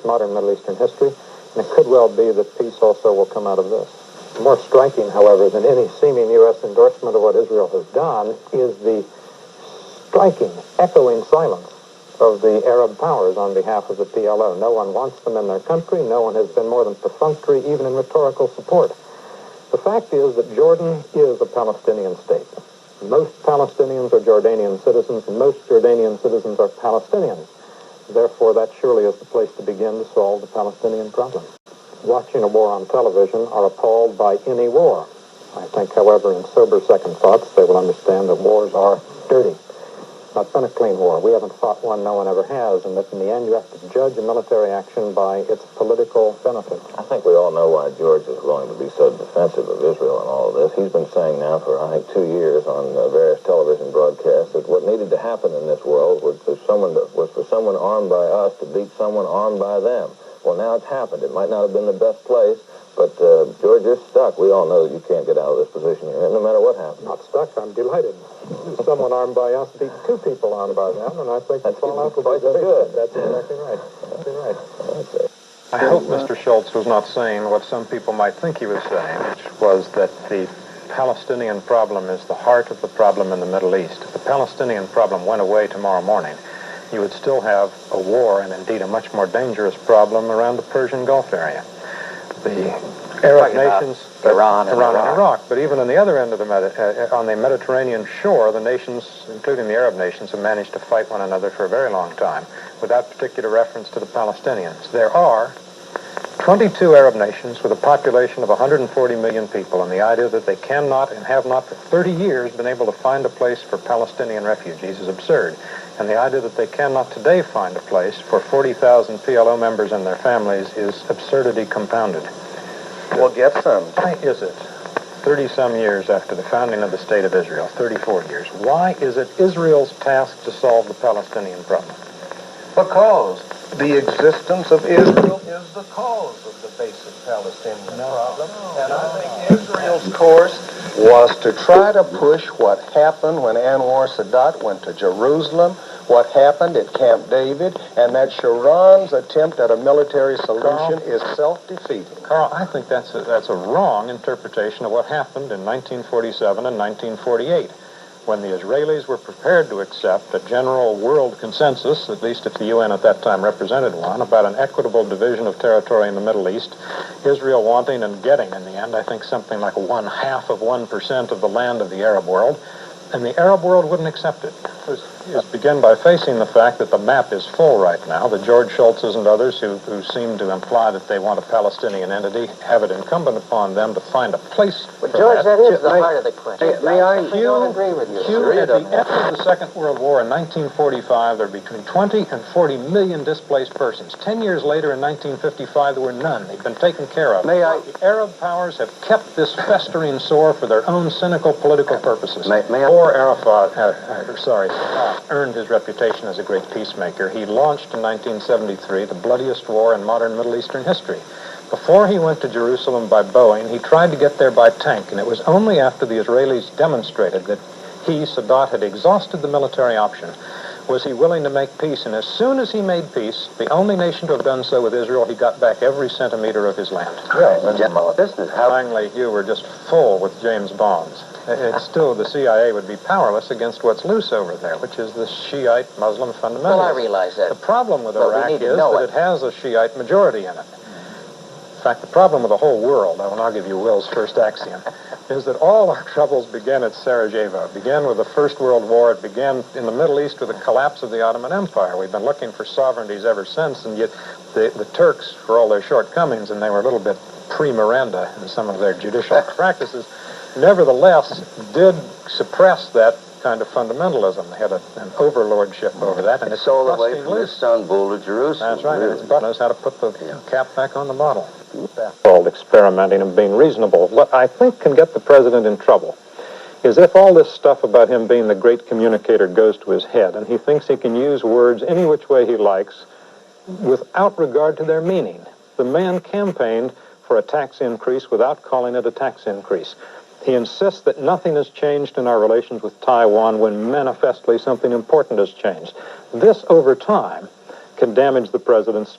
modern Middle Eastern history, and it could well be that peace also will come out of this. More striking, however, than any seeming U.S. endorsement of what Israel has done is the striking, echoing silence of the Arab powers on behalf of the PLO. No one wants them in their country. No one has been more than perfunctory, even in rhetorical support. The fact is that Jordan is a Palestinian state. Most Palestinians are Jordanian citizens, and most Jordanian citizens are Palestinians. Therefore, that surely is the place to begin to solve the Palestinian problem. Watching a war on television are appalled by any war. I think, however, in sober second thoughts, they will understand that wars are dirty. Not been a clean war. We haven't fought one, no one ever has, and that in the end you have to judge a military action by its political benefit. I think we all know why George is going to be so defensive of Israel and all of this. He's been saying now for, I think, 2 years on various television broadcasts that what needed to happen in this world was for someone armed by us to beat someone armed by them. Well, now it's happened. It might not have been the best place, but George is stuck. We all know that you can't get out of this position you're in, no matter what happens. Not stuck. I'm delighted. Someone armed by us beat 2 people armed by them, and I think the fallout will be good. That's exactly right. Exactly right. That's it. I hope Mr. Schultz was not saying what some people might think he was saying, which was that the Palestinian problem is the heart of the problem in the Middle East. If the Palestinian problem went away tomorrow morning, you would still have a war, and indeed a much more dangerous problem around the Persian Gulf area. The Arab nations, Iran and Iraq, but even on the other end of on the Mediterranean shore, the nations, including the Arab nations, have managed to fight one another for a very long time, without particular reference to the Palestinians. There are 22 Arab nations with a population of 140 million people, and the idea that they cannot and have not for 30 years been able to find a place for Palestinian refugees is absurd. And the idea that they cannot today find a place for 40,000 PLO members and their families is absurdity compounded. Well, get some. Why is it, 30-some years after the founding of the State of Israel, 34 years, why is it Israel's task to solve the Palestinian problem? Because the existence of Israel is the cause of the basic Palestinian problem. And I think Israel's course was to try to push what happened when Anwar Sadat went to Jerusalem, what happened at Camp David, and that Sharon's attempt at a military solution is self-defeating. Carl, I think that's a wrong interpretation of what happened in 1947 and 1948. when the Israelis were prepared to accept a general world consensus, at least if the UN at that time represented one, about an equitable division of territory in the Middle East, Israel wanting and getting, in the end, I think something like 0.5% of the land of the Arab world, and the Arab world wouldn't accept it. It begin by facing the fact that the map is full right now. The George Shultzes and others who seem to imply that they want a Palestinian entity have it incumbent upon them to find a place for George, that is the May- heart of the question. may I- I don't agree with you. Hugh, at the end of the Second World War in 1945, there were between 20 and 40 million displaced persons. 10 years later, in 1955, there were none. They've been taken care of. May I- The Arab powers have kept this festering sore for their own cynical political purposes. May I- Before Arafat, earned his reputation as a great peacemaker, he launched in 1973 the bloodiest war in modern Middle Eastern history. Before he went to Jerusalem by Boeing, he tried to get there by tank, and it was only after the Israelis demonstrated that he, Sadat, had exhausted the military option, was he willing to make peace. And as soon as he made peace, the only nation to have done so with Israel, he got back every centimeter of his land. Well, general business. Finally, you were just full with James Bonds. It's still, the CIA would be powerless against what's loose over there, which is the Shiite Muslim fundamentalists. Well, I realize that. The problem with But we Iraq need to is know that it has a Shiite majority in it. In fact, the problem with the whole world, and I'll give you Will's first axiom, is that all our troubles began at Sarajevo. It began with the First World War. It began in the Middle East with the collapse of the Ottoman Empire. We've been looking for sovereignties ever since, and yet the Turks, for all their shortcomings, and they were a little bit pre-Miranda in some of their judicial practices, nevertheless did suppress that kind of fundamentalism. They had an overlordship over that, and it's all the way busting from loose. Istanbul to Jerusalem. That's right, really. and it's knows how to put the cap back on the bottle. Called experimenting and being reasonable. What I think can get the president in trouble is if all this stuff about him being the great communicator goes to his head, and he thinks he can use words any which way he likes without regard to their meaning. The man campaigned for a tax increase without calling it a tax increase. He insists that nothing has changed in our relations with Taiwan when manifestly something important has changed. This, over time, can damage the president's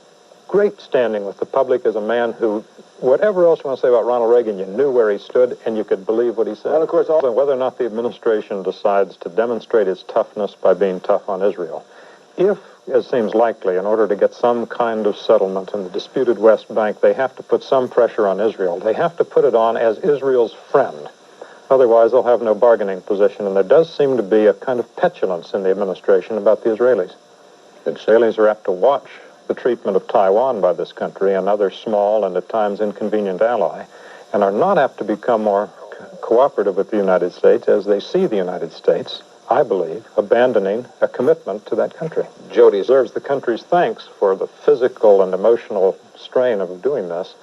great standing with the public as a man who, whatever else you want to say about Ronald Reagan, you knew where he stood and you could believe what he said. Well, of course, Also, whether or not the administration decides to demonstrate its toughness by being tough on Israel. If, as seems likely, in order to get some kind of settlement in the disputed West Bank, they have to put some pressure on Israel. They have to put it on as Israel's friend. Otherwise, they'll have no bargaining position. And there does seem to be a kind of petulance in the administration about the Israelis. The Israelis are apt to watch the treatment of Taiwan by this country, another small and at times inconvenient ally, and are not apt to become more cooperative with the United States as they see the United States, I believe, abandoning a commitment to that country. Jody deserves the country's thanks for the physical and emotional strain of doing this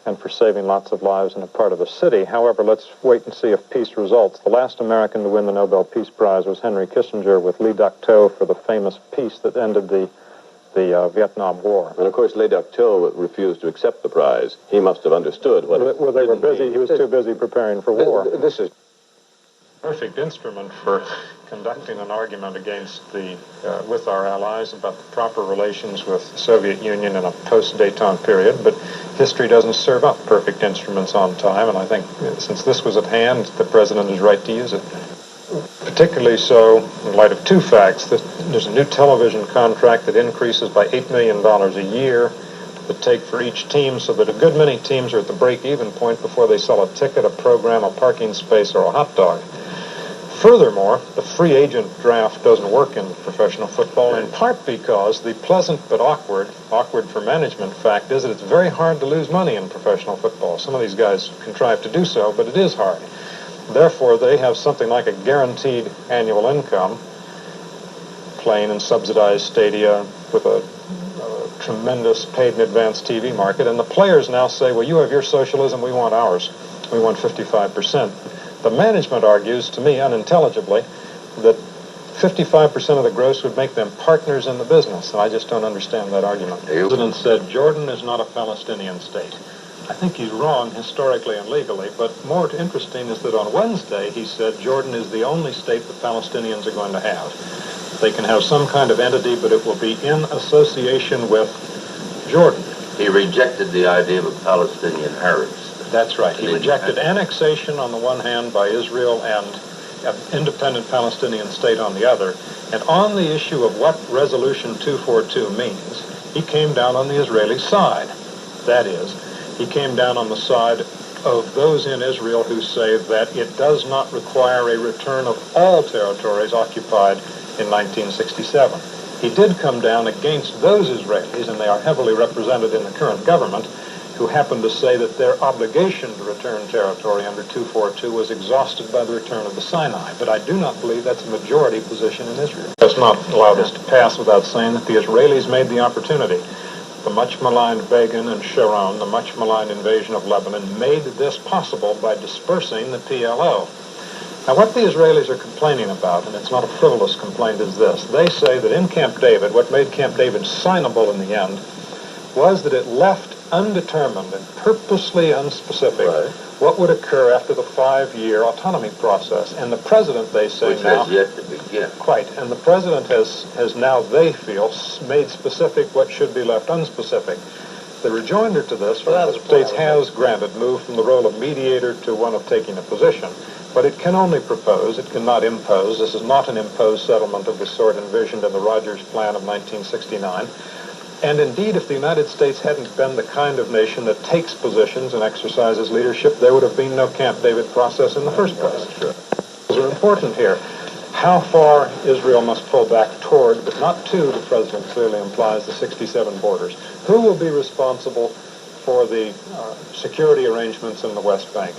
and for saving lots of lives in a part of the city. However, let's wait and see if peace results. The last American to win the Nobel Peace Prize was Henry Kissinger with Le Duc Tho for the famous peace that ended the Vietnam War. And of course, Le Duc Tho refused to accept the prize. He must have understood what Well, they were busy. He was too busy preparing for war. This is Perfect instrument for conducting an argument against with our allies about the proper relations with the Soviet Union in a post-Dayton period, but history doesn't serve up perfect instruments on time, and I think since this was at hand, the president is right to use it. Particularly so in light of two facts. That there's a new television contract that increases by $8 million a year the take for each team, so that a good many teams are at the break-even point before they sell a ticket, a program, a parking space, or a hot dog. Furthermore, the free agent draft doesn't work in professional football, in part because the pleasant but awkward for management fact is that it's very hard to lose money in professional football. Some of these guys contrive to do so, but it is hard. Therefore, they have something like a guaranteed annual income, playing in subsidized stadia with a tremendous paid-in-advance TV market, and the players now say, well, you have your socialism, we want ours. We want 55%. The management argues, to me unintelligibly, that 55% of the gross would make them partners in the business, and I just don't understand that argument. The president said Jordan is not a Palestinian state. I think he's wrong historically and legally, but more interesting is that on Wednesday he said Jordan is the only state the Palestinians are going to have. They can have some kind of entity, but it will be in association with Jordan. He rejected the idea of a Palestinian Arabs. That's right. He rejected annexation on the one hand by Israel and an independent Palestinian state on the other. And on the issue of what Resolution 242 means, he came down on the Israeli side. That is, he came down on the side of those in Israel who say that it does not require a return of all territories occupied in 1967. He did come down against those Israelis, and they are heavily represented in the current government, who happen to say that their obligation to return territory under 242 was exhausted by the return of the Sinai. But I do not believe that's a majority position in Israel. Let's not allow this to pass without saying that the Israelis made the opportunity. The much-maligned Begin and Sharon, the much-maligned invasion of Lebanon, made this possible by dispersing the PLO. Now, what the Israelis are complaining about, and it's not a frivolous complaint, is this. They say that in Camp David, what made Camp David signable in the end was that it left undetermined and purposely unspecific what would occur after the 5-year autonomy process. And the president, they say which now... has yet to begin. Quite. And the president has now, they feel, made specific what should be left unspecific. The rejoinder to this, the United States has granted, moved from the role of mediator to one of taking a position. But it can only propose, it cannot impose. This is not an imposed settlement of the sort envisioned in the Rogers Plan of 1969. And indeed, if the United States hadn't been the kind of nation that takes positions and exercises leadership, there would have been no Camp David process in the first place. Those are important here. How far Israel must pull back toward, but not to, the president clearly implies, the 67 borders. Who will be responsible for the security arrangements in the West Bank?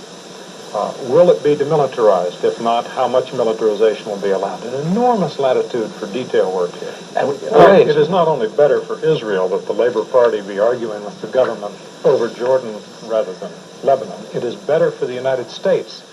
Will it be demilitarized? If not, how much militarization will be allowed? An enormous latitude for detail work here. It is not only better for Israel that the Labor Party be arguing with the government over Jordan rather than Lebanon. It is better for the United States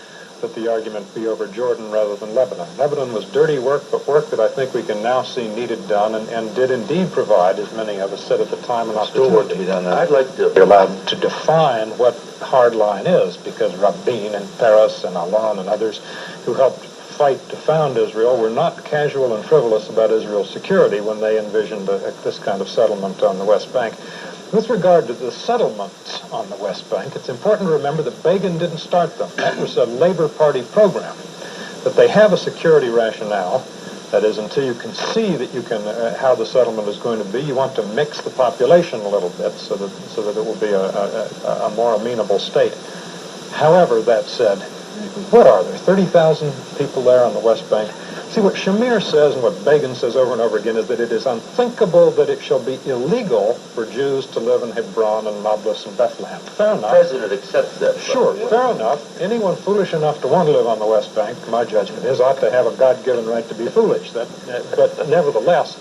that the argument be over Jordan rather than Lebanon. Lebanon was dirty work, but work that I think we can now see needed done, and did indeed provide, as many of us said at the time, an opportunity. Still work to be done. I'd like to be allowed to define what hard line is, because Rabin and Peres and Allende and others who helped fight to found Israel were not casual and frivolous about Israel's security when they envisioned this kind of settlement on the West Bank. With regard to the settlements on the West Bank, it's important to remember that Begin didn't start them. That was a Labor Party program. That they have a security rationale. That is, until you can see that you can how the settlement is going to be, you want to mix the population a little bit so that it will be a more amenable state. However, that said, what are there? 30,000 people there on the West Bank. See, what Shamir says and what Begin says over and over again is that it is unthinkable that it shall be illegal for Jews to live in Hebron and Nablus and Bethlehem. Fair enough. The president accepts that. Sure, fair enough. Anyone foolish enough to want to live on the West Bank, my judgment is, ought to have a God-given right to be foolish. But nevertheless,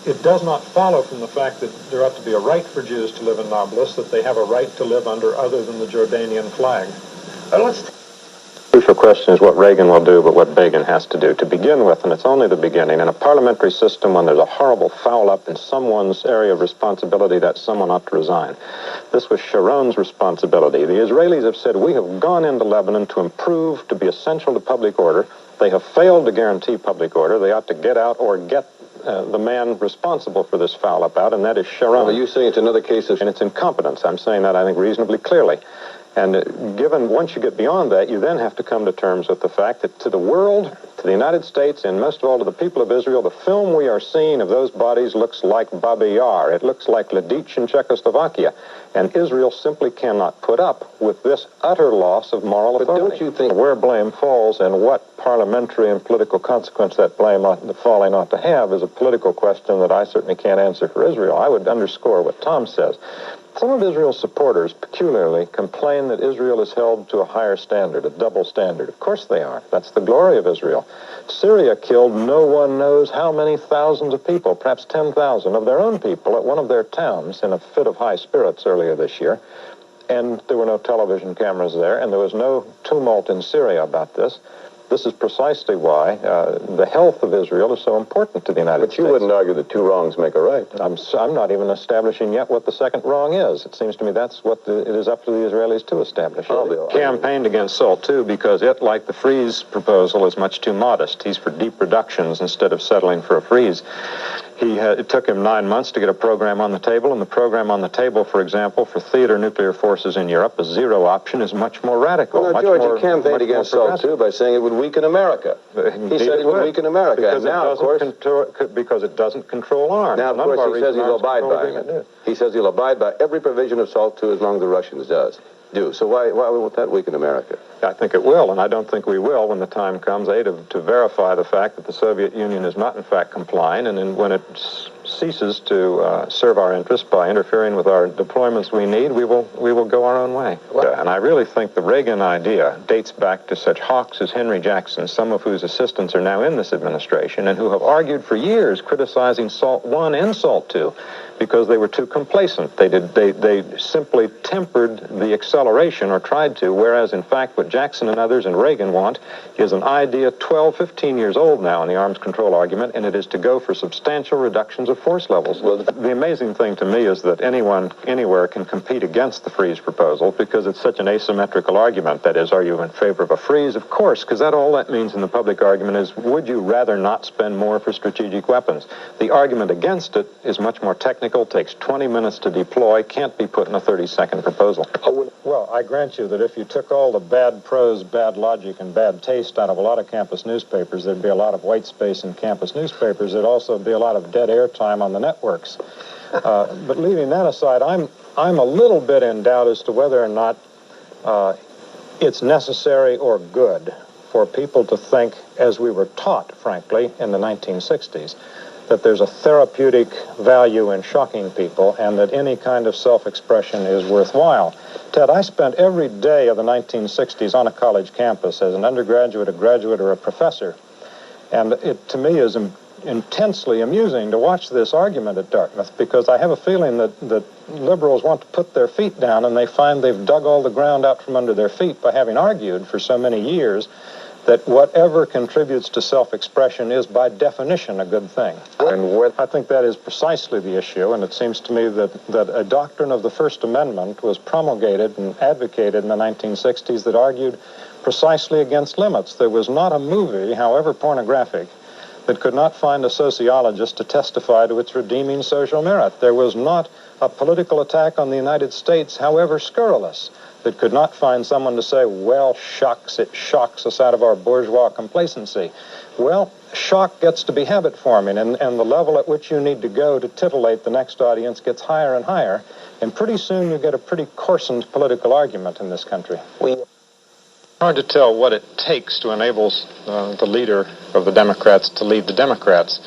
it does not follow from the fact that there ought to be a right for Jews to live in Nablus that they have a right to live under other than the Jordanian flag. The crucial question is what Reagan will do, but what Begin has to do. To begin with, and it's only the beginning, in a parliamentary system when there's a horrible foul-up in someone's area of responsibility, that someone ought to resign. This was Sharon's responsibility. The Israelis have said, we have gone into Lebanon to improve, to be essential to public order. They have failed to guarantee public order. They ought to get out or get the man responsible for this foul-up out, and that is Sharon. Are you saying it's another case of... And it's incompetence. I'm saying that, I think, reasonably clearly. And once you get beyond that, you then have to come to terms with the fact that to the world, to the United States, and most of all to the people of Israel, the film we are seeing of those bodies looks like Babi Yar. It looks like Ledich in Czechoslovakia. And Israel simply cannot put up with this utter loss of moral authority. But don't you think where blame falls and what parliamentary and political consequence that blame falling ought to have is a political question that I certainly can't answer for Israel. I would underscore what Tom says. Some of Israel's supporters peculiarly complain that Israel is held to a higher standard, a double standard. Of course they are. That's the glory of Israel. Syria killed no one knows how many thousands of people, perhaps 10,000 of their own people at one of their towns in a fit of high spirits earlier this year. And there were no television cameras there, and there was no tumult in Syria about this. This is precisely why the health of Israel is so important to the United States. But you wouldn't argue that two wrongs make a right. I'm not even establishing yet what the second wrong is. It seems to me that's what it is up to the Israelis to establish. Campaigned against SALT, too, because it, like the freeze proposal, is much too modest. He's for deep reductions instead of settling for a freeze. It took him 9 months to get a program on the table, and the program on the table, for example, for theater nuclear forces in Europe, a zero option, is much more radical. Well, now, George, he campaigned against SALT II by saying it would weaken America. He said it would weaken America. Because, now, because it doesn't control arms. Now, of course, he says he'll abide by it. He says he'll abide by every provision of SALT II as long as the Russians do. So why won't that weaken America? I think it will, and I don't think we will when the time comes, to verify the fact that the Soviet Union is not, in fact, complying, and then when it ceases to serve our interests by interfering with our deployments we need, we will go our own way. And I really think the Reagan idea dates back to such hawks as Henry Jackson, some of whose assistants are now in this administration, and who have argued for years criticizing SALT I and SALT II because they were too complacent. They simply tempered the acceleration, or tried to, whereas, in fact, what Jackson and others and Reagan want is an idea 12, 15 years old now in the arms control argument, and it is to go for substantial reductions of force levels. Well, the amazing thing to me is that anyone, anywhere, can compete against the freeze proposal because it's such an asymmetrical argument. That is, are you in favor of a freeze? Of course, because all that means in the public argument is, would you rather not spend more for strategic weapons? The argument against it is much more technical, takes 20 minutes to deploy, can't be put in a 30-second proposal. Well, I grant you that if you took all the bad prose, bad logic, and bad taste out of a lot of campus newspapers, there'd be a lot of white space in campus newspapers. There'd also be a lot of dead air time on the networks. But leaving that aside, I'm a little bit in doubt as to whether or not it's necessary or good for people to think, as we were taught, frankly, in the 1960s, that there's a therapeutic value in shocking people and that any kind of self-expression is worthwhile. Ted, I spent every day of the 1960s on a college campus as an undergraduate, a graduate, or a professor. And it, to me, is intensely amusing to watch this argument at Dartmouth, because I have a feeling that liberals want to put their feet down, and they find they've dug all the ground out from under their feet by having argued for so many years that whatever contributes to self-expression is by definition a good thing. And I think that is precisely the issue, and it seems to me that a doctrine of the First Amendment was promulgated and advocated in the 1960s that argued precisely against limits. There was not a movie, however pornographic, that could not find a sociologist to testify to its redeeming social merit. There was not a political attack on the United States, however scurrilous, that could not find someone to say, well, shucks, it shocks us out of our bourgeois complacency. Well, shock gets to be habit-forming, and the level at which you need to go to titillate the next audience gets higher and higher, and pretty soon you get a pretty coarsened political argument in this country. Hard to tell what it takes to enable the leader of the Democrats to lead the Democrats.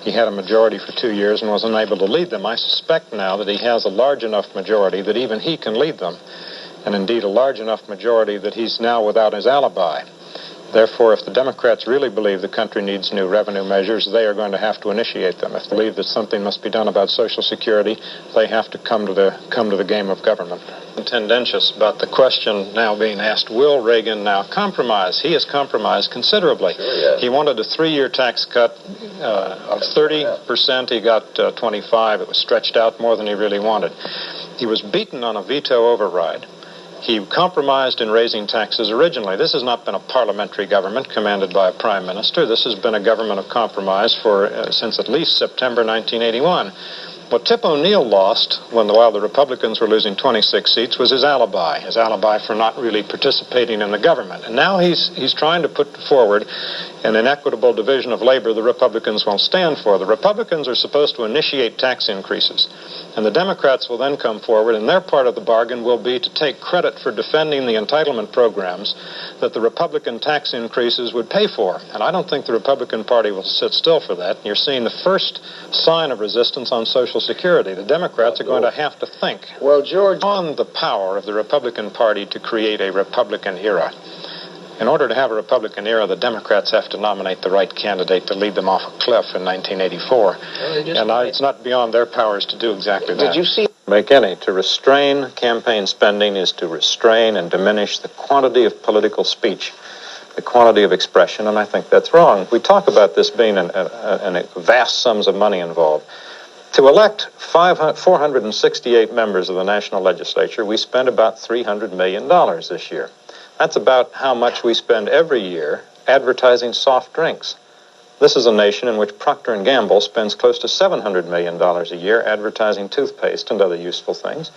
He had a majority for 2 years and was unable to lead them. I suspect now that he has a large enough majority that even he can lead them, and indeed a large enough majority that he's now without his alibi. Therefore, if the Democrats really believe the country needs new revenue measures, they are going to have to initiate them. If they believe that something must be done about Social Security, they have to come to the game of government. I'm tendentious about the question now being asked, will Reagan now compromise? He has compromised considerably. Sure, yes. He wanted a 3-year tax cut of 30%. He got 25. It was stretched out more than he really wanted. He was beaten on a veto override. He compromised in raising taxes originally. This has not been a parliamentary government commanded by a prime minister. This has been a government of compromise since at least September 1981. What Tip O'Neill lost while the Republicans were losing 26 seats was his alibi for not really participating in the government. And now he's trying to put forward an inequitable division of labor the Republicans won't stand for. The Republicans are supposed to initiate tax increases, and the Democrats will then come forward, and their part of the bargain will be to take credit for defending the entitlement programs that the Republican tax increases would pay for. And I don't think the Republican Party will sit still for that. You're seeing the first sign of resistance on Social Security. The Democrats are going to have to think on the power of the Republican Party to create a Republican era. In order to have a Republican era, the Democrats have to nominate the right candidate to lead them off a cliff in 1984. It's not beyond their powers to do exactly that. Did you see? Make any. To restrain campaign spending is to restrain and diminish the quantity of political speech, the quantity of expression, and I think that's wrong. We talk about this being vast sums of money involved. To elect 468 members of the national legislature, we spent about $300 million this year. That's about how much we spend every year advertising soft drinks. This is a nation in which Procter & Gamble spends close to $700 million a year advertising toothpaste and other useful things.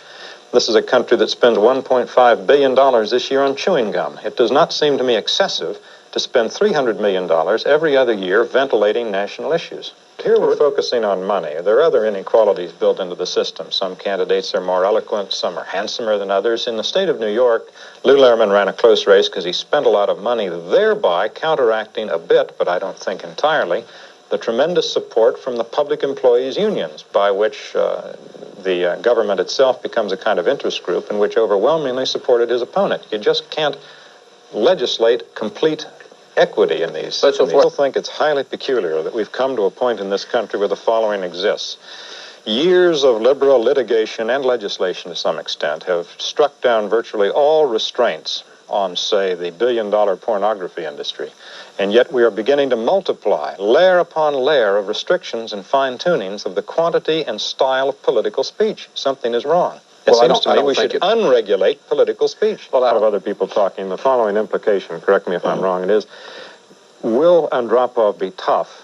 This is a country that spends $1.5 billion this year on chewing gum. It does not seem to me excessive to spend $300 million every other year ventilating national issues. Here we're focusing on money. There are other inequalities built into the system. Some candidates are more eloquent, some are handsomer than others. In the state of New York, Lou Lehrman ran a close race because he spent a lot of money, thereby counteracting a bit, but I don't think entirely, the tremendous support from the public employees' unions, by which the government itself becomes a kind of interest group in which overwhelmingly supported his opponent. You just can't legislate complete equity in these. I still think it's highly peculiar that we've come to a point in this country where the following exists. Years of liberal litigation and legislation to some extent have struck down virtually all restraints on, say, the billion-dollar pornography industry. And yet we are beginning to multiply layer upon layer of restrictions and fine-tunings of the quantity and style of political speech. Something is wrong. It seems to me we should unregulate political speech. Well, a lot of other people talking. The following implication, correct me if I'm wrong, it is, will Andropov be tough?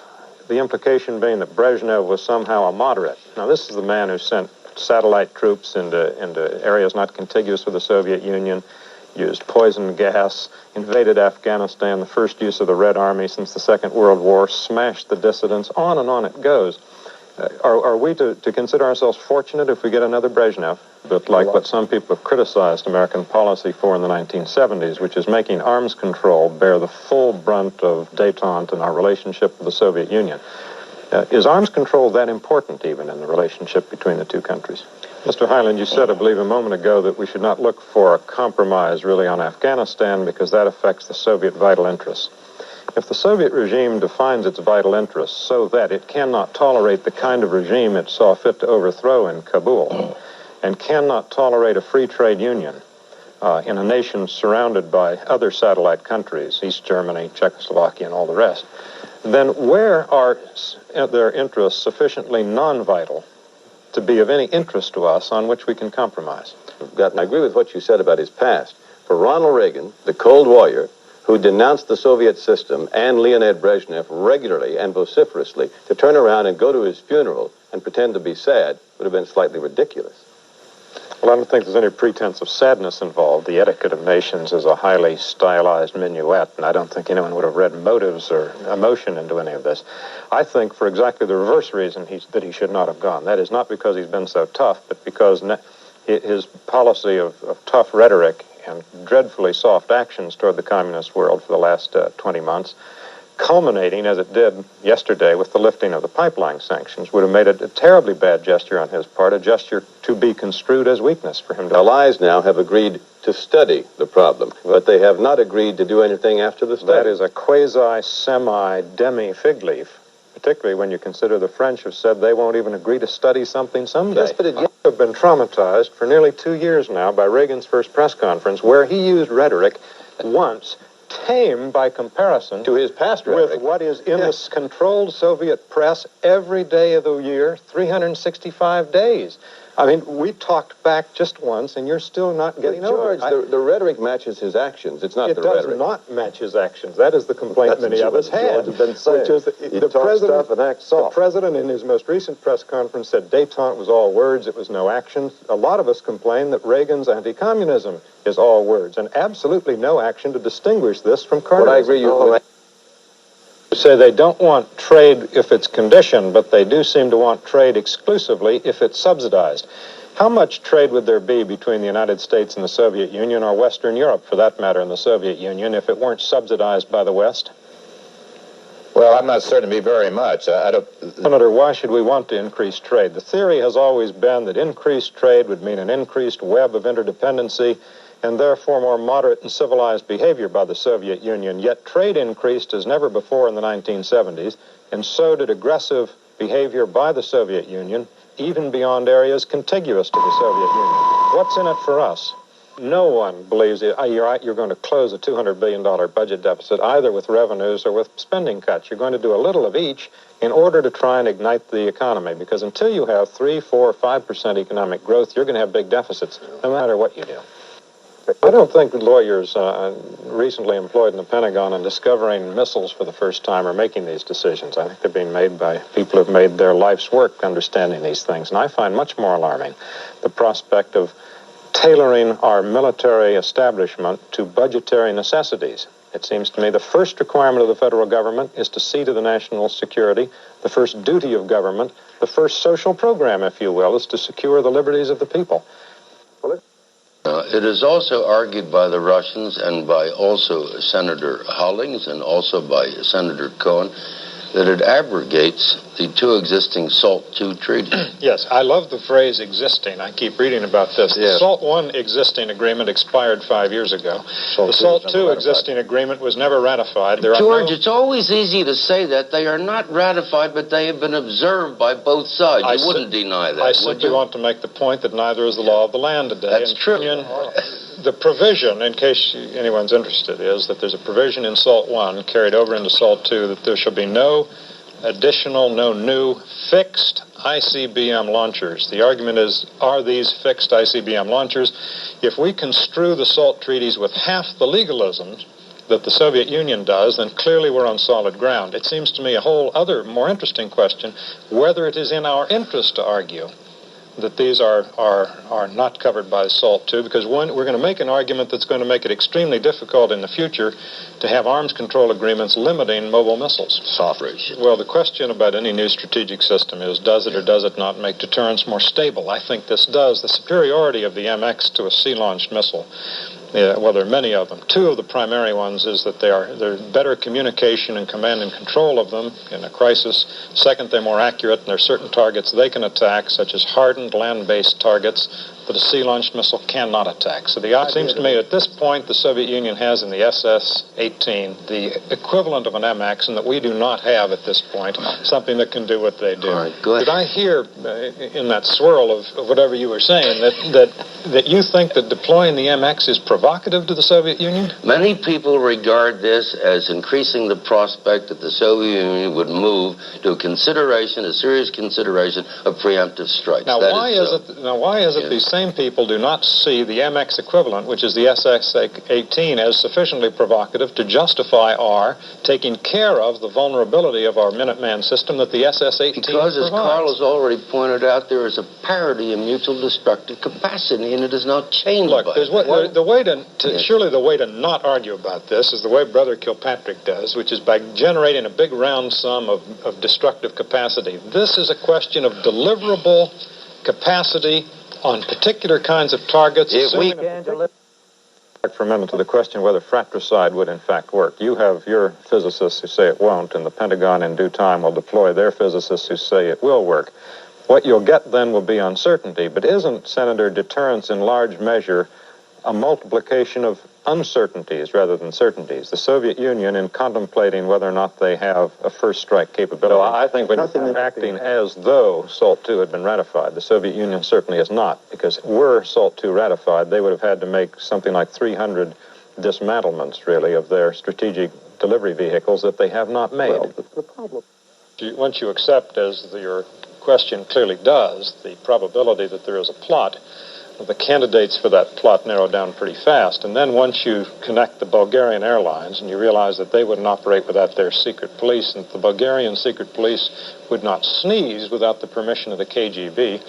The implication being that Brezhnev was somehow a moderate. Now, this is the man who sent satellite troops into areas not contiguous with the Soviet Union, used poison gas, invaded Afghanistan, the first use of the Red Army since the Second World War, smashed the dissidents, on and on it goes. Are we to consider ourselves fortunate if we get another Brezhnev? But like what some people have criticized American policy for in the 1970s, which is making arms control bear the full brunt of détente in our relationship with the Soviet Union. Is arms control that important even in the relationship between the two countries? Mr. Hyland, you said, I believe, a moment ago that we should not look for a compromise really on Afghanistan because that affects the Soviet vital interests. If the Soviet regime defines its vital interests so that it cannot tolerate the kind of regime it saw fit to overthrow in Kabul and cannot tolerate a free trade union in a nation surrounded by other satellite countries, East Germany, Czechoslovakia, and all the rest, then where are their interests sufficiently non-vital to be of any interest to us on which we can compromise? I agree with what you said about his past. For Ronald Reagan, the Cold Warrior, who denounced the Soviet system, and Leonid Brezhnev regularly and vociferously, to turn around and go to his funeral and pretend to be sad would have been slightly ridiculous. Well, I don't think there's any pretense of sadness involved. The Etiquette of Nations is a highly stylized minuet, and I don't think anyone would have read motives or emotion into any of this. I think for exactly the reverse reason that he should not have gone. That is not because he's been so tough, but because his policy of tough rhetoric and dreadfully soft actions toward the communist world for the last 20 months, culminating, as it did yesterday, with the lifting of the pipeline sanctions, would have made it a terribly bad gesture on his part, a gesture to be construed as weakness for him to... Allies now have agreed to study the problem, but they have not agreed to do anything after the study. That is a quasi-semi-demi-fig leaf, particularly when you consider the French have said they won't even agree to study something someday. Yes, but it have been traumatized for nearly 2 years now by Reagan's first press conference, where he used rhetoric once tame by comparison to his past rhetoric with what is in the controlled Soviet press every day of the year, 365 days. I mean, we talked back just once, and you're still not getting over it. George, the rhetoric matches his actions. It's not the rhetoric. It does not match his actions. That is the complaint many of us had. George has been saying. Which is the president in his most recent press conference said détente was all words, it was no action. A lot of us complain that Reagan's anti-communism is all words, and absolutely no action to distinguish this from Carter's. Well, I agree. You say they don't want trade if it's conditioned, but they do seem to want trade exclusively if it's subsidized. How much trade would there be between the United States and the Soviet Union, or Western Europe, for that matter, and the Soviet Union, if it weren't subsidized by the West? Well, I'm not certain to be very much. I don't... Senator, why should we want to increase trade? The theory has always been that increased trade would mean an increased web of interdependency and therefore more moderate and civilized behavior by the Soviet Union. Yet trade increased as never before in the 1970s, and so did aggressive behavior by the Soviet Union, even beyond areas contiguous to the Soviet Union. What's in it for us? No one believes you're going to close a $200 billion budget deficit either with revenues or with spending cuts. You're going to do a little of each in order to try and ignite the economy, because until you have 3, 4, 5% economic growth, you're going to have big deficits, no matter what you do. I don't think lawyers recently employed in the Pentagon in discovering missiles for the first time are making these decisions. I think they're being made by people who've made their life's work understanding these things. And I find much more alarming the prospect of tailoring our military establishment to budgetary necessities. It seems to me the first requirement of the federal government is to see to the national security. The first duty of government, the first social program, if you will, is to secure the liberties of the people. It is also argued by the Russians and by also Senator Hollings and also by Senator Cohen that it abrogates the two existing SALT II treaties. Yes, I love the phrase existing. I keep reading about this. The SALT I existing agreement expired 5 years ago. The SALT II existing agreement was never ratified. George, it's always easy to say that. They are not ratified, but they have been observed by both sides. You wouldn't deny that, I simply want to make the point that neither is the law of the land today. That's true. The provision, in case anyone's interested, is that there's a provision in SALT I carried over into SALT II that there shall be no additional, no new fixed ICBM launchers. The argument is, are these fixed ICBM launchers? If we construe the SALT treaties with half the legalisms that the Soviet Union does, then clearly we're on solid ground. It seems to me a whole other, more interesting question, whether it is in our interest to argue that these are not covered by SALT II, because one, we're going to make an argument that's going to make it extremely difficult in the future to have arms control agreements limiting mobile missiles. Soft ratio. Well, the question about any new strategic system is, does it or does it not make deterrence more stable? I think this does. The superiority of the MX to a sea-launched missile, well, there are many of them. Two of the primary ones is that there's better communication and command and control of them in a crisis. Second, they're more accurate, and there are certain targets they can attack, such as hardened land-based targets that a sea-launched missile cannot attack. So it seems to me at this point the Soviet Union has in the SS-18 the equivalent of an MX, and that we do not have at this point something that can do what they do. All right, good. Did I hear in that swirl of whatever you were saying that you think that deploying the MX is provocative to the Soviet Union? Many people regard this as increasing the prospect that the Soviet Union would move to a serious consideration of preemptive strikes. Now, why is it these same people do not see the MX equivalent, which is the SS-18, as sufficiently provocative to justify our taking care of the vulnerability of our Minuteman system that the SS-18 Because, as Carl has already pointed out, there is a parity of mutual destructive capacity, and it is not changed by surely the way to not argue about this is the way Brother Kilpatrick does, which is by generating a big round sum of destructive capacity. This is a question of deliverable capacity on particular kinds of targets. If we can deliver... For a minute to the question whether fratricide would in fact work. You have your physicists who say it won't, and the Pentagon in due time will deploy their physicists who say it will work. What you'll get then will be uncertainty, but isn't, Senator, deterrence in large measure a multiplication of uncertainties rather than certainties? The Soviet Union, in contemplating whether or not they have a first strike capability, I think we're acting as though SALT II had been ratified. The Soviet Union certainly is not, because were SALT II ratified, they would have had to make something like 300 dismantlements, really, of their strategic delivery vehicles that they have not made. Well, that's the problem. Once you accept, as your question clearly does, the probability that there is a plot, the candidates for that plot narrow down pretty fast. And then once you connect the Bulgarian airlines and you realize that they wouldn't operate without their secret police, and the Bulgarian secret police would not sneeze without the permission of the KGB,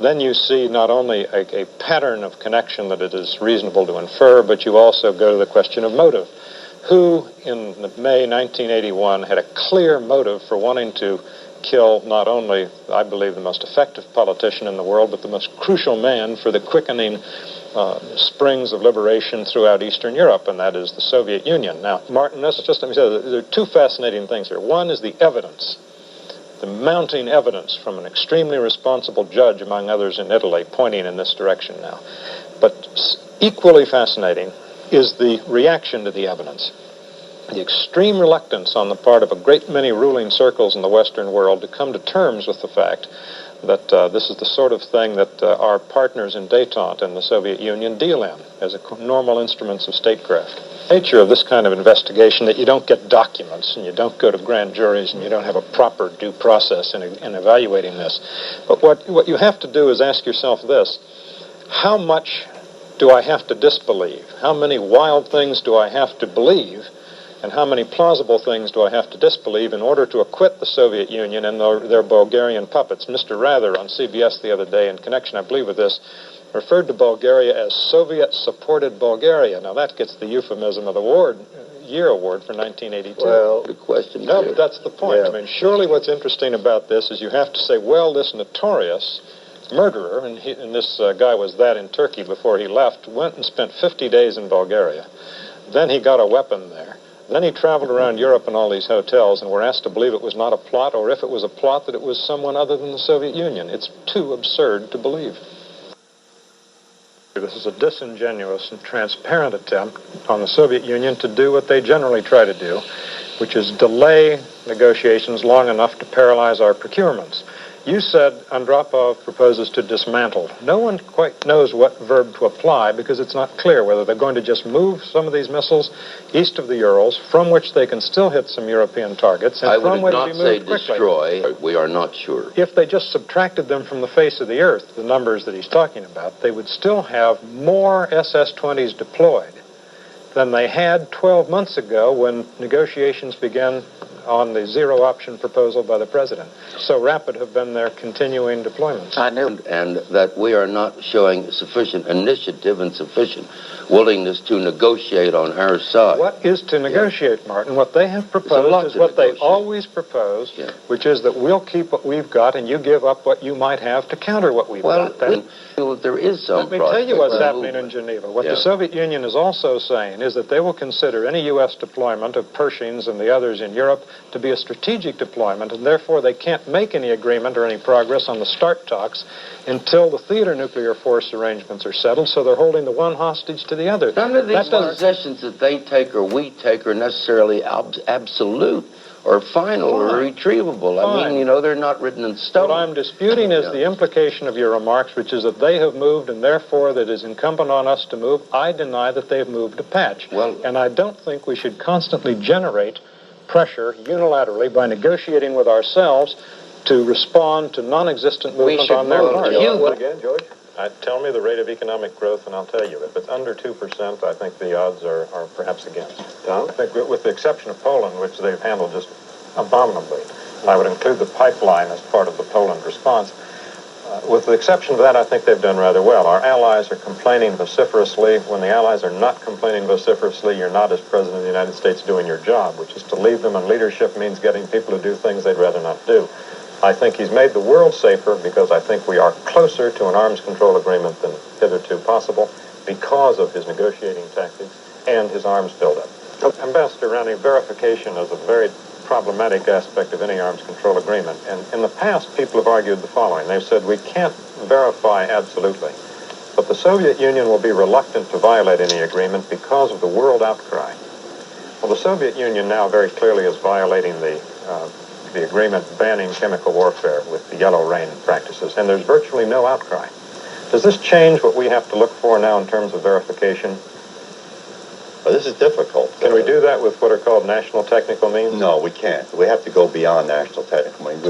then you see not only a pattern of connection that it is reasonable to infer, but you also go to the question of motive. Who in May 1981 had a clear motive for wanting to kill not only, I believe, the most effective politician in the world, but the most crucial man for the quickening springs of liberation throughout Eastern Europe, and that is the Soviet Union. Now, Martin, let me say, there are two fascinating things here. One is the evidence, the mounting evidence from an extremely responsible judge, among others in Italy, pointing in this direction now. But equally fascinating is the reaction to the evidence. The extreme reluctance on the part of a great many ruling circles in the Western world to come to terms with the fact that this is the sort of thing that our partners in détente and the Soviet Union deal in as normal instruments of statecraft. The nature of this kind of investigation, that you don't get documents and you don't go to grand juries and you don't have a proper due process in evaluating this. But what you have to do is ask yourself this: how much do I have to disbelieve? How many wild things do I have to believe? And how many plausible things do I have to disbelieve in order to acquit the Soviet Union and their Bulgarian puppets? Mr. Rather on CBS the other day, in connection, I believe, with this, referred to Bulgaria as Soviet-supported Bulgaria. Now, that gets the euphemism of the Year Award for 1982. Well, the question No, is, but that's the point. Yeah. I mean, surely what's interesting about this is you have to say, well, this notorious murderer, and this guy was that in Turkey before he left, went and spent 50 days in Bulgaria. Then he got a weapon there. Then he traveled around Europe in all these hotels, and we're asked to believe it was not a plot, or if it was a plot, that it was someone other than the Soviet Union. It's too absurd to believe. This is a disingenuous and transparent attempt on the Soviet Union to do what they generally try to do, which is delay negotiations long enough to paralyze our procurements. You said Andropov proposes to dismantle. No one quite knows what verb to apply because it's not clear whether they're going to just move some of these missiles east of the Urals, from which they can still hit some European targets, and I from would which not be say moved quickly. destroy. We are not sure. If they just subtracted them from the face of the earth, the numbers that he's talking about, they would still have more SS-20s deployed than they had 12 months ago when negotiations began on the zero-option proposal by the president. So rapid have been their continuing deployments. I knew. And that we are not showing sufficient initiative and sufficient willingness to negotiate on our side. What is to negotiate, Martin? What they have proposed is what they always propose, which is that we'll keep what we've got and you give up what you might have to counter what we've got. Well, there is some Let me tell you what's happening in Geneva. What the Soviet Union is also saying is that they will consider any U.S. deployment of Pershings and the others in Europe to be a strategic deployment, and therefore they can't make any agreement or any progress on the START talks until the theater nuclear force arrangements are settled, so they're holding the one hostage to the other. None of these possessions that they take or we take are necessarily absolute or final or retrievable. I mean, they're not written in stone. What I'm disputing is the implication of your remarks, which is that they have moved and therefore that it is incumbent on us to move. I deny that they've moved a patch. And I don't think we should constantly generate pressure unilaterally by negotiating with ourselves to respond to non-existent movement on their part. Again, George? Tell me the rate of economic growth, and I'll tell you. If it's under 2%, I think the odds are perhaps against. Tom? I think with the exception of Poland, which they've handled just abominably, and I would include the pipeline as part of the Poland response. With the exception of that, I think they've done rather well. Our allies are complaining vociferously. When the allies are not complaining vociferously, you're not, as President of the United States, doing your job, which is to leave them, and leadership means getting people to do things they'd rather not do. I think he's made the world safer because I think we are closer to an arms control agreement than hitherto possible because of his negotiating tactics and his arms buildup. Ambassador Rowny, verification is a very problematic aspect of any arms control agreement. And in the past, people have argued the following. They've said we can't verify absolutely, but the Soviet Union will be reluctant to violate any agreement because of the world outcry. Well, the Soviet Union now very clearly is violating the agreement banning chemical warfare with the yellow rain practices, and there's virtually no outcry. Does this change what we have to look for now in terms of verification? Well, this is difficult. Can we do that with what are called national technical means? No, we can't. We have to go beyond national technical means.